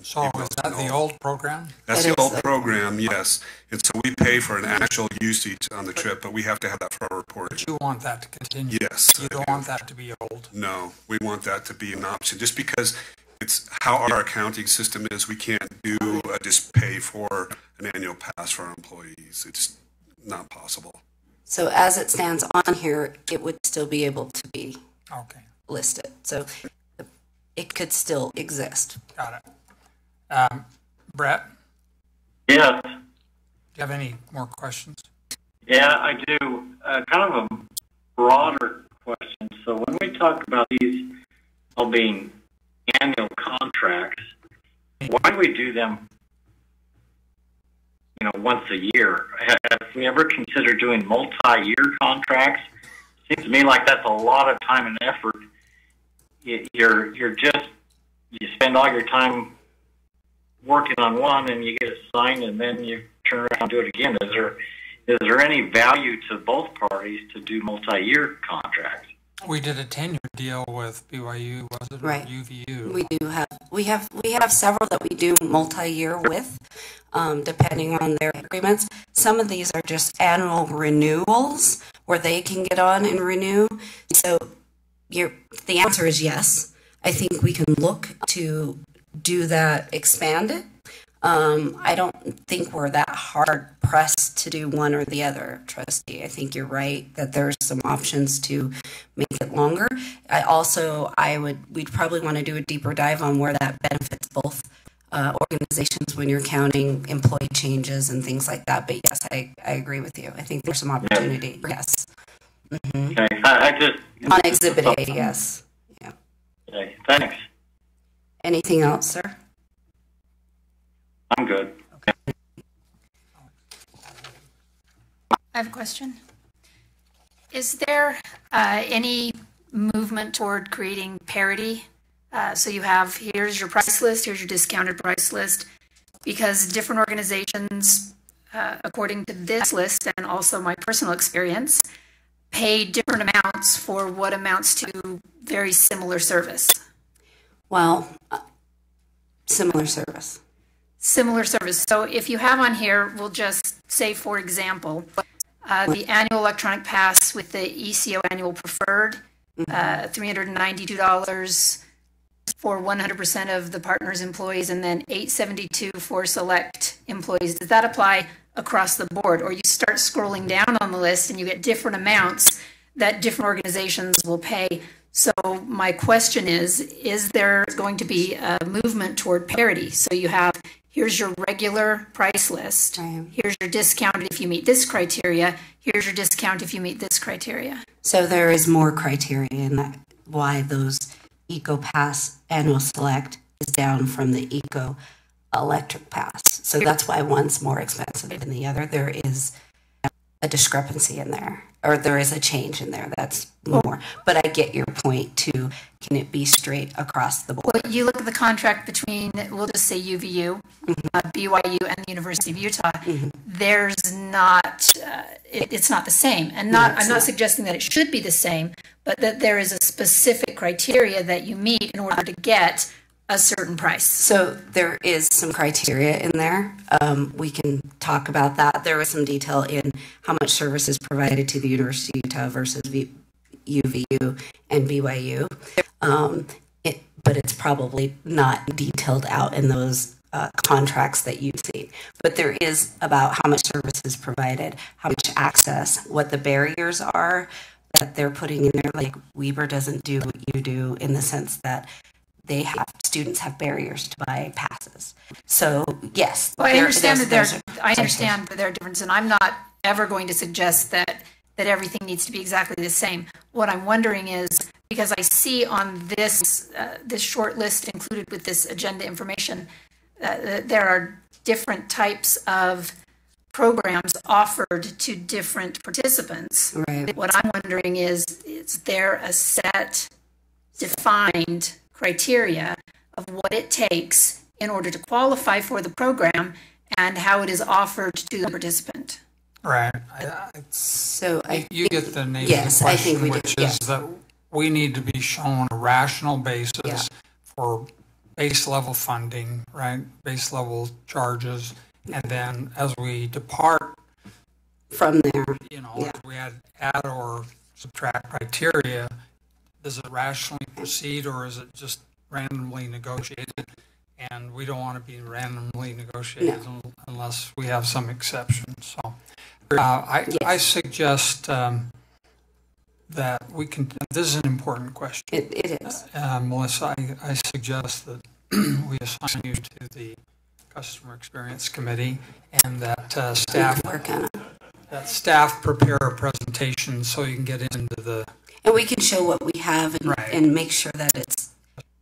So is that the old program? That's the old program, yes. And so we pay for an actual usage on the trip, but we have to have that for our reporting. But you want that to continue? Yes. You don't want that to be old? No, we want that to be an option. Just because it's how our accounting system is, we can't do just pay for an annual pass for our employees. It's not possible. So as it stands on here, it would still be able to be listed. So it could still exist. Got it. Brett? Yes. Do you have any more questions? Yeah, I do. Kind of a broader question. So when we talk about these all being annual contracts, why do we do them, once a year? Have we ever considered doing multi-year contracts? Seems to me like that's a lot of time and effort. You spend all your time working on one and you get it signed and then you turn around and do it again. Is there any value to both parties to do multi-year contracts? We did a 10-year deal with BYU, was it? Right. Or UVU. We have several that we do multi-year with, depending on their agreements. Some of these are just annual renewals where they can get on and renew. So the answer is yes. I think we can look to do that, expand it. I don't think we're that hard pressed to do one or the other, Trustee. I think you're right that there's some options to make it longer. We'd probably want to do a deeper dive on where that benefits both organizations when you're counting employee changes and things like that. But yes, I agree with you. I think there's some opportunity. Yes. Mm-hmm. Okay. On Exhibit A, yes. Yeah. Okay. Thanks. Anything else, sir? I'm good. I have a question. Is there any movement toward creating parity? So you have, here's your price list, here's your discounted price list, because different organizations, according to this list and also my personal experience, pay different amounts for what amounts to very similar service. Well, similar service. Similar service. So if you have on here, we'll just say, for example, the annual electronic pass with the ECO annual preferred, $392 for 100% of the partner's employees, and then $872 for select employees. Does that apply across the board? Or you start scrolling down on the list and you get different amounts that different organizations will pay. So my question is there going to be a movement toward parity? So you have, here's your regular price list. Here's your discount if you meet this criteria. Here's your discount if you meet this criteria. So there is more criteria in that, why those Eco Pass Annual Select is down from the Eco Electric Pass. So that's why one's more expensive than the other. There is a discrepancy in there, or there is a change in there that's more. But I get your point too. Can it be straight across the board? Well, you look at the contract between, we'll just say UVU, BYU, and the University of Utah. There's not, it's not the same. And I'm not suggesting that it should be the same, but that there is a specific criteria that you meet in order to get a certain price. So there is some criteria in there. We can talk about that. There is some detail in how much service is provided to the University of Utah versus UVU and BYU. But it's probably not detailed out in those contracts that you've seen. But there is about how much service is provided, how much access, what the barriers are that they're putting in there. Like Weber doesn't do what you do, in the sense that students have barriers to buy passes. So yes, well, I understand that there are differences, and I'm not ever going to suggest that everything needs to be exactly the same. What I'm wondering is, because I see on this short list included with this agenda information, there are different types of programs offered to different participants. Right. What I'm wondering is there a set defined criteria of what it takes in order to qualify for the program and how it is offered to the participant? Right. So you get the name of the question, which is that we need to be shown a rational basis for base level funding, right? Base level charges. And then as we depart from there, if we add or subtract criteria, does it rationally proceed, or is it just randomly negotiated? And we don't want to be randomly negotiated unless we have some exception. So I suggest that we can, this is an important question. It is. Melissa, I suggest that we assign you to the Customer Experience Committee, and that staff prepare a presentation so you can get into the... And we can show what we have and make sure that it's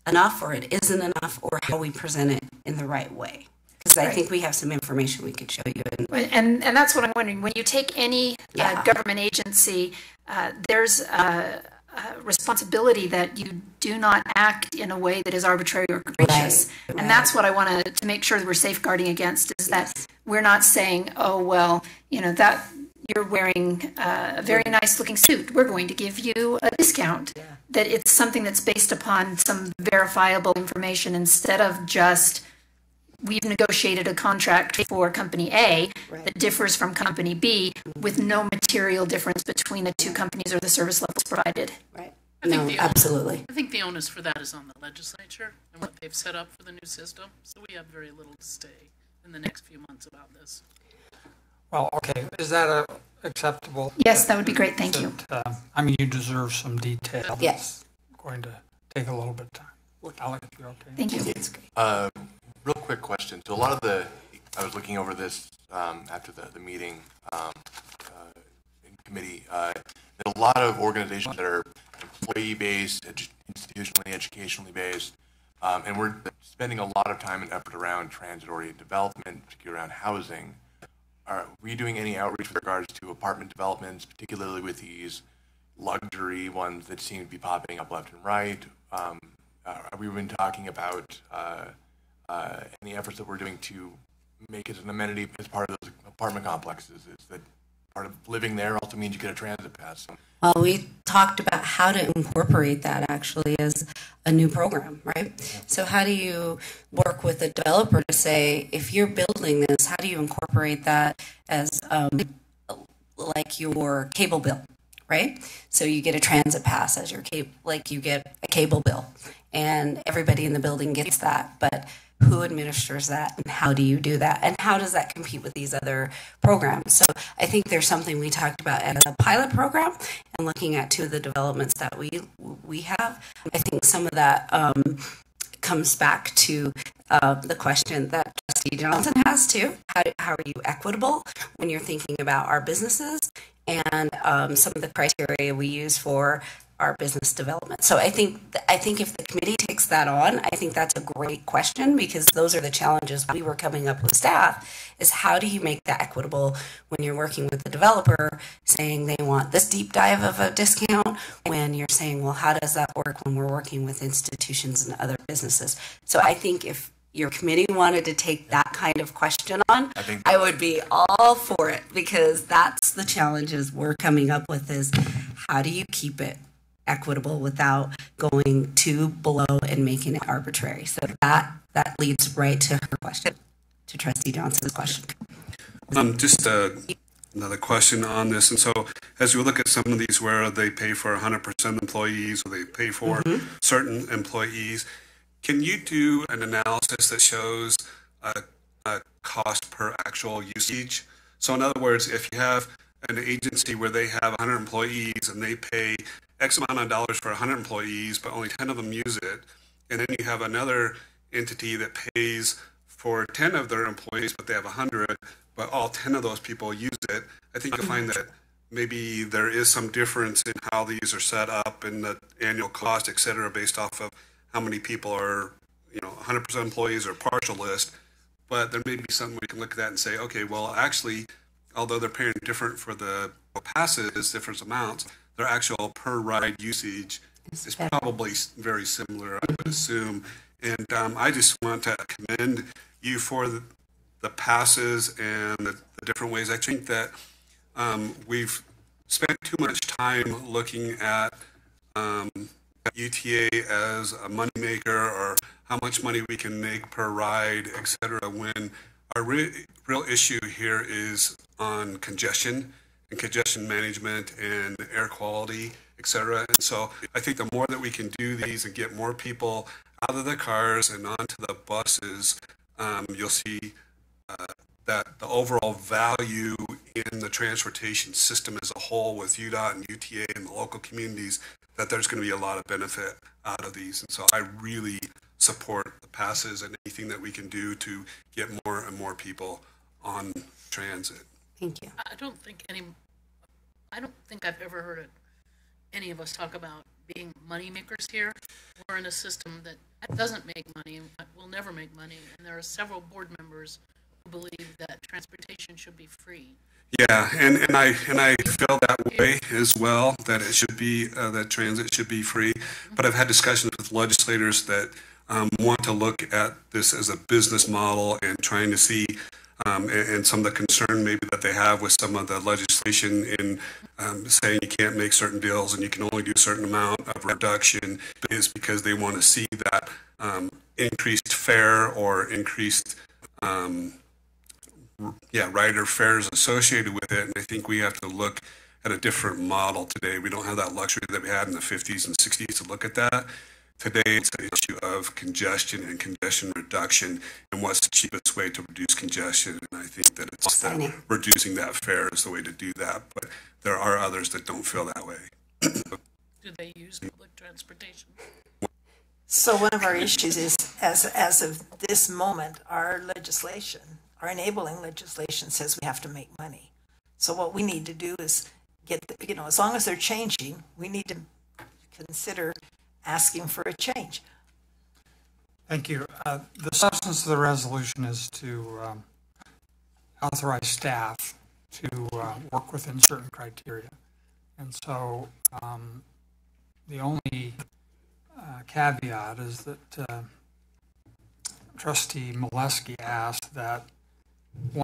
enough or it isn't enough, or how we present it in the right way. Because I think we have some information we could show you. And that's what I'm wondering. When you take any government agency, there's a responsibility that you do not act in a way that is arbitrary or capricious. Right. And that's what I want to make sure that we're safeguarding against, is that we're not saying, oh, well, that you're wearing a very nice looking suit, we're going to give you a discount. That it's something that's based upon some verifiable information, instead of just, we've negotiated a contract for company A that differs from company B with no material difference between the two companies or the service levels provided. Right. Absolutely. I think the onus for that is on the legislature and what they've set up for the new system. So we have very little to say in the next few months about this. Well, okay. Is that acceptable? Yes, that would be great. Thank you. You deserve some detail. Yes. It's going to take a little bit of time. Alex, you're okay? Thank you. Real quick question. So a lot of I was looking over this after the meeting in committee. There's a lot of organizations that are employee-based, institutionally, educationally based, and we're spending a lot of time and effort around transit-oriented development, particularly around housing. Are we doing any outreach with regards to apartment developments, particularly with these luxury ones that seem to be popping up left and right? Have we been talking about any efforts that we're doing to make it an amenity as part of those apartment complexes? Is that part of living there also means you get a transit pass? Well, we talked about how to incorporate that actually as a new program, right? So how do you work with a developer to say, if you're building this, how do you incorporate that as like your cable bill, right? So you get a transit pass as your cable, like you get a cable bill, and everybody in the building gets that, but who administers that, and how do you do that, and how does that compete with these other programs? So I think there's something we talked about as a pilot program, and looking at two of the developments that we have. I think some of that comes back to the question that Trustee Johnson has too. How are you equitable when you're thinking about our businesses and some of the criteria we use for our business development? So I think if the committee takes that on, I think that's a great question, because those are the challenges we were coming up with staff, is how do you make that equitable when you're working with the developer saying they want this deep dive of a discount, when you're saying, well, how does that work when we're working with institutions and other businesses? So I think if your committee wanted to take that kind of question on, I would be all for it, because that's the challenges we're coming up with, is how do you keep it equitable without going too below and making it arbitrary. So that leads right to her question, to Trustee Johnson's question. Just another question on this. And so as we look at some of these where they pay for 100% employees, or they pay for certain employees, can you do an analysis that shows a cost per actual usage? So in other words, if you have an agency where they have 100 employees and they pay X amount of dollars for 100 employees, but only 10 of them use it, and then you have another entity that pays for 10 of their employees, but they have 100, but all 10 of those people use it, I think you'll find that maybe there is some difference in how these are set up and the annual cost, et cetera, based off of how many people are, 100% employees or partial list. But there may be something we can look at that and say, okay, well, actually, although they're paying different for the passes, different amounts, their actual per ride usage is probably very similar, I would assume. And I just want to commend you for the passes and the different ways. I think that we've spent too much time looking at UTA as a moneymaker, or how much money we can make per ride, et cetera, when our real issue here is on congestion and congestion management and air quality, et cetera. And so I think the more that we can do these and get more people out of the cars and onto the buses, you'll see that the overall value in the transportation system as a whole, with UDOT and UTA and the local communities, that there's going to be a lot of benefit out of these. And so I really support the passes and anything that we can do to get more and more people on transit. Thank you. I don't think I've ever heard any of us talk about being money makers here. We're in a system that doesn't make money, will never make money, and there are several board members who believe that transportation should be free. Yeah, and I feel that way as well, that it should be that transit should be free. But I've had discussions with legislators that want to look at this as a business model and trying to see and some of the concern maybe that they have with some of the legislation in saying you can't make certain deals and you can only do a certain amount of reduction, is because they want to see that increased fare or increased rider fares associated with it. And I think we have to look at a different model today. We don't have that luxury that we had in the 50s and 60s to look at that. Today, it's an issue of congestion and congestion reduction, and what's the cheapest way to reduce congestion. And I think that it's that reducing that fare is the way to do that. But there are others that don't feel that way. Do they use public transportation? So one of our issues is, as of this moment, our legislation, our enabling legislation says we have to make money. So what we need to do is get, as long as they're changing, we need to consider asking for a change. Thank you. The substance of the resolution is to authorize staff to work within certain criteria. And so the only caveat is that Trustee Molesky asked that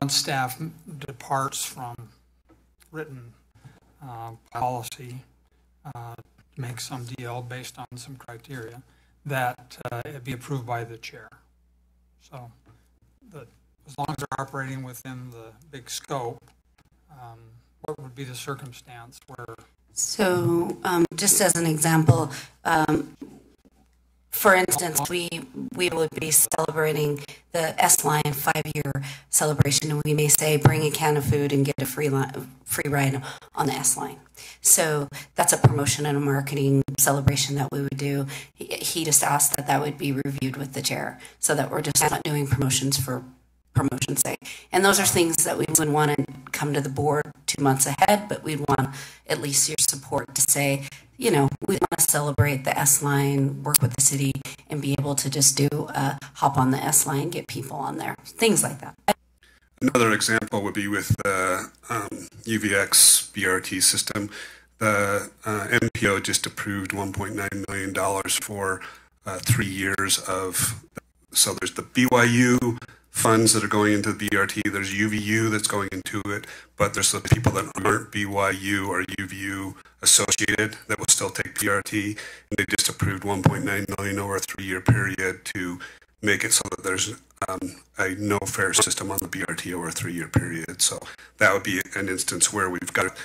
once staff departs from written policy, make some deal based on some criteria, that it be approved by the chair. So as long as they're operating within the big scope, what would be the circumstance where? So just as an example, for instance, we would be celebrating the S-Line 5-year celebration, and we may say, bring a can of food and get a free ride on the S-Line. So that's a promotion and a marketing celebration that we would do. He just asked that that would be reviewed with the chair so that we're just not doing promotions for promotion's sake. And those are things that we would want to come to the board 2 months ahead, but we'd want at least your support to say, you know, we want to celebrate the S line, work with the city, and be able to just do hop on the S line, get people on there, things like that. Another example would be with the UVX BRT system. The MPO just approved $1.9 million for 3 years of, so there's the BYU funds that are going into the BRT, there's UVU that's going into it, but there's the people that aren't BYU or UVU associated that will still take BRT, and they just approved $1.9 million over a 3-year period to make it so that there's a no fare system on the BRT over a 3-year period. So that would be an instance where we've got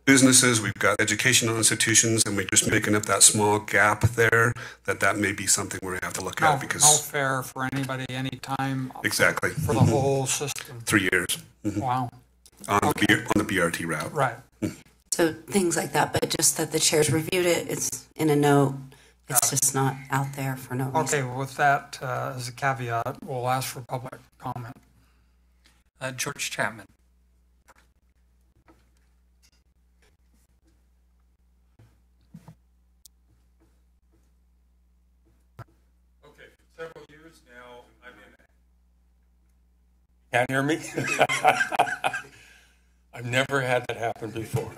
businesses, we've got educational institutions, and we're just making up that small gap there, that may be something we have to look at, because no fare for anybody, anytime. Exactly. For the whole system. 3 years. Mm-hmm. Wow. On the BRT route. Right. So things like that, but just that the chairs reviewed it, it's in a note, it's just not out there for no reason. Okay, well, with that as a caveat, we'll ask for public comment. George Chapman. Okay, for several years now, I'm in. Can't hear me? I've never had that happen before.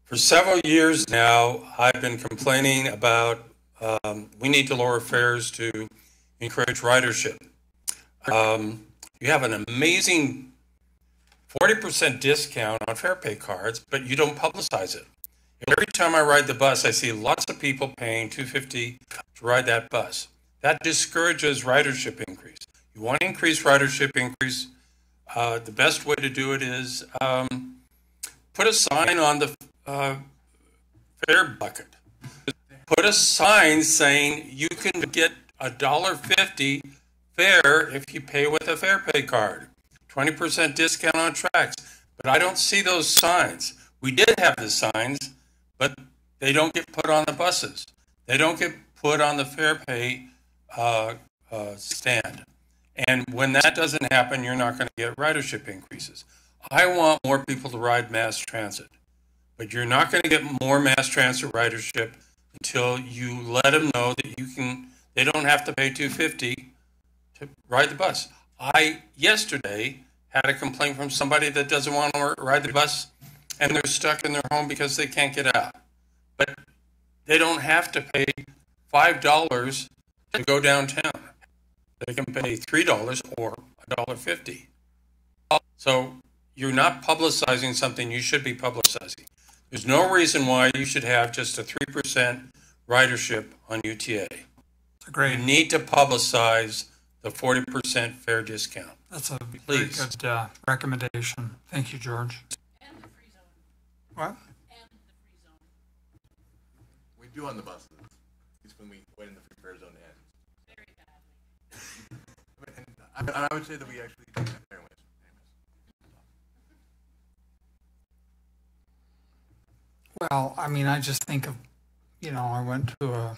For several years now, I've been complaining about we need to lower fares to encourage ridership. You have an amazing 40% discount on fare pay cards, but you don't publicize it. Every time I ride the bus, I see lots of people paying $250 to ride that bus. That discourages ridership increase. You want to increase ridership increase, the best way to do it is put a sign on the fare bucket. Put a sign saying you can get $1.50 fare if you pay with a fare pay card. 20% discount on tracks. But I don't see those signs. We did have the signs, but they don't get put on the buses. They don't get put on the fare pay stand. And when that doesn't happen, you're not going to get ridership increases. I want more people to ride mass transit, but you're not going to get more mass transit ridership until you let them know that they don't have to pay $250 to ride the bus. I yesterday had a complaint from somebody that doesn't want to ride the bus, and they're stuck in their home because they can't get out. But they don't have to pay $5 to go downtown. They can pay $3 or $1.50. So you're not publicizing something you should be publicizing. There's no reason why you should have just a 3% ridership on UTA. Great. You need to publicize the 40% fare discount. That's a very good recommendation. Thank you, George. And the free zone. What? And the free zone. We do on the buses. It's when we wait in the free fare zone ends. Very badly. And I would say that we actually do that anyways. Well, I mean, I just think of, I went to a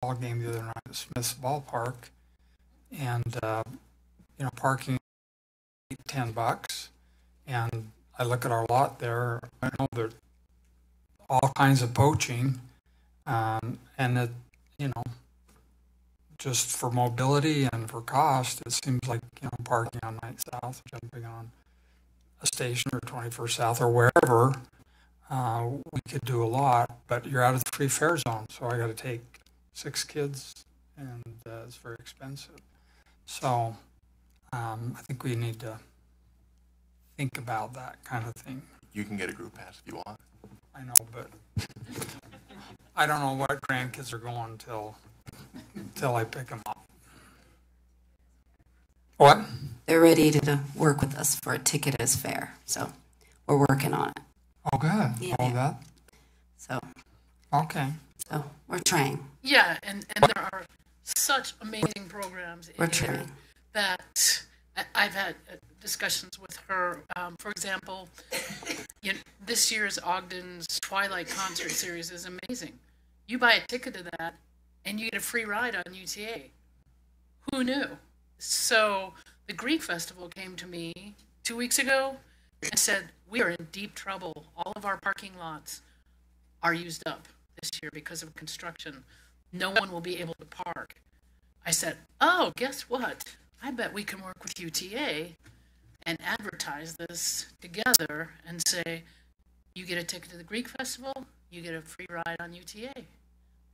ball game the other night at Smith's Ballpark, and, parking $10, and I look at our lot there, I know there's all kinds of poaching, and it, just for mobility and for cost, it seems like, parking on 9th South, jumping on a station or 21st South or wherever, we could do a lot, but you're out of the free fare zone, so I got to take 6 kids, and it's very expensive. So I think we need to think about that kind of thing. You can get a group pass if you want. I know, but I don't know what grandkids are going until I pick them up. What? They're ready to work with us for a ticket as fare, so we're working on it. Oh, good. Yeah. All that. So. Okay. So we're trying. Yeah, and there are such amazing programs in We're here trying. that I've had discussions with her. For example, This year's Ogden's Twilight Concert Series is amazing. You buy a ticket to that, and you get a free ride on UTA. Who knew? So the Greek Festival came to me 2 weeks ago and said, we are in deep trouble. All of our parking lots are used up this year because of construction. No one will be able to park. I said, oh, guess what? I bet we can work with UTA and advertise this together and say, you get a ticket to the Greek Festival, you get a free ride on UTA.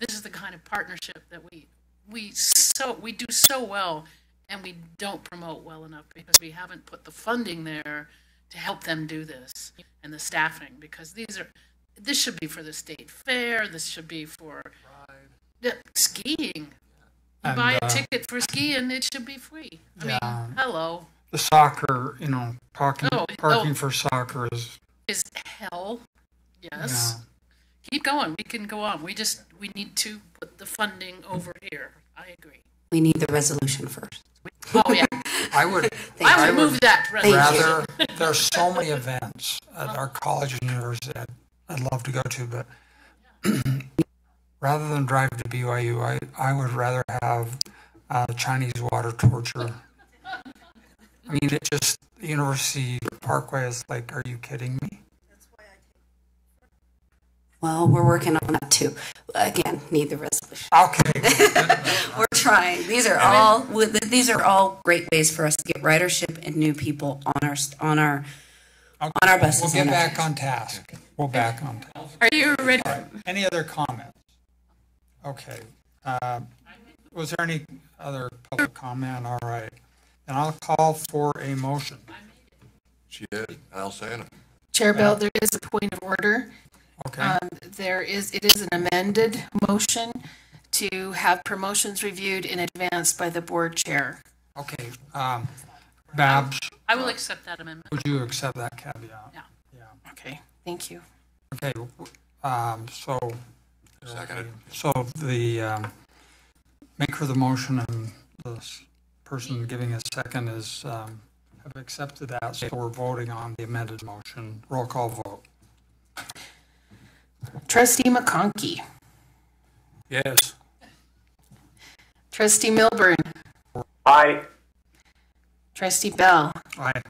This is the kind of partnership that we do so well, and we don't promote well enough because we haven't put the funding there to help them do this, and the staffing, because this should be for the state fair, this should be for skiing. You buy a ticket for skiing, it should be free. I mean, hello. The soccer, parking for soccer is hell. Yes. Yeah. Keep going. We can go on. We need to put the funding over here. I agree. We need the resolution first. Oh yeah. I would move that resolution. There's so many events at our college and university I'd love to go to, but rather than drive to BYU, I would rather have Chinese water torture. I mean, the University Parkway is like, are you kidding me? Well, we're working on that too. Again, need the resolution. Okay. We're trying. These are all great ways for us to get ridership and new people on our buses. We'll get back on task. We'll back on task. Are you ready? Right. Any other comments? Okay. Was there any other public comment? All right. And I'll call for a motion. She did. I'll second it. Chair Bell, there is a point of order. Okay. It is an amended motion to have promotions reviewed in advance by the board chair. Okay. Babs, I will accept that amendment. would you accept that caveat? Yeah. Yeah. Okay, thank you. Okay. Seconded. So the maker of the motion and the person giving a second have accepted that. So we're voting on the amended motion. Roll call vote. Trustee McConkey. Yes. Trustee Milburn. Aye. Trustee Bell. Aye.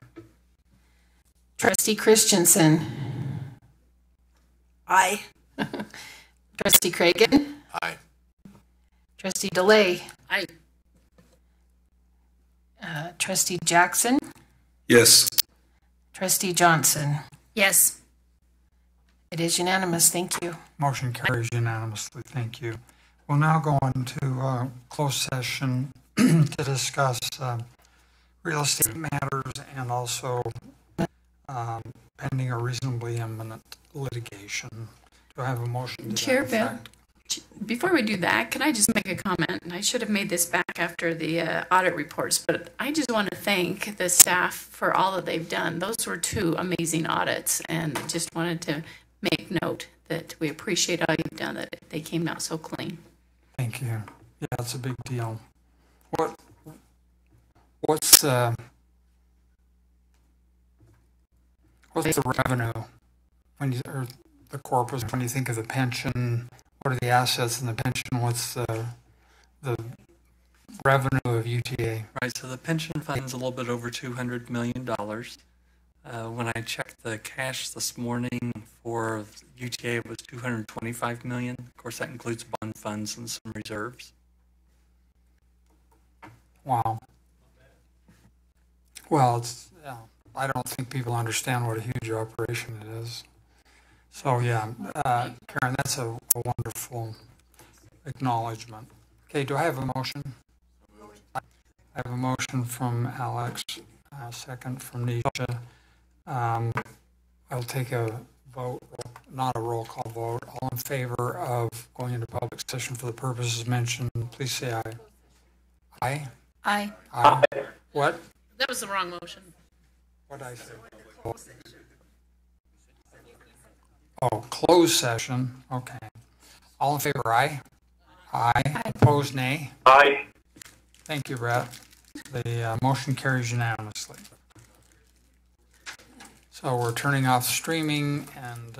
Trustee Christensen. Aye. Trustee Cragen. Aye. Trustee DeLay. Aye. Trustee Jackson. Yes. Trustee Johnson. Yes. It is unanimous. Thank you. Motion carries unanimously. Thank you. We'll now go on to closed session to discuss real estate matters and also pending or reasonably imminent litigation. Do I have a motion to Chair that Bill, effect? before we do that, can I just make a comment? And I should have made this back after the audit reports, but I just want to thank the staff for all that they've done. Those were 2 amazing audits, and just wanted to make note that we appreciate all you've done, that they came out so clean. Thank you. Yeah, it's a big deal. What's the revenue or the corpus when you think of the pension? What are the assets in the pension? What's the revenue of UTA? Right, so the pension fund's a little bit over $200 million. When I checked the cash this morning for UTA, it was $225 million. Of course, that includes bond funds and some reserves. Wow. Well, I don't think people understand what a huge operation it is. So yeah, Karen, that's a wonderful acknowledgement. Okay, do I have a motion? I have a motion from Alex, a second from Nisha. I'll take a vote, not a roll call vote. All in favor of going into public session for the purposes mentioned, please say aye. Aye? Aye. Aye. What? That was the wrong motion. What did I say? Oh, closed session. Okay. All in favor, aye? Aye. Opposed, nay? Aye. Thank you, Brett. The motion carries unanimously. So we're turning off streaming and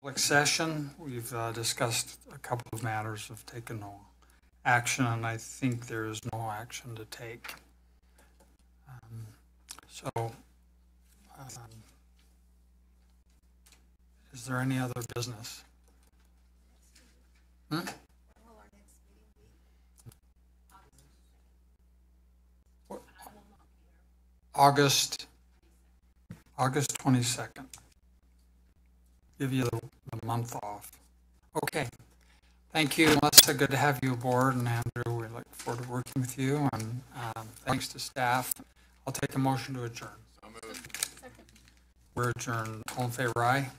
Public session, we've discussed a couple of matters, have taken no action, and I think there is no action to take. Is there any other business? August 22nd. Give you the month off. Okay. Thank you, Melissa. Good to have you aboard. And Andrew, we look forward to working with you. And thanks to staff. I'll take a motion to adjourn. So moved. We're adjourned. All in favor, aye?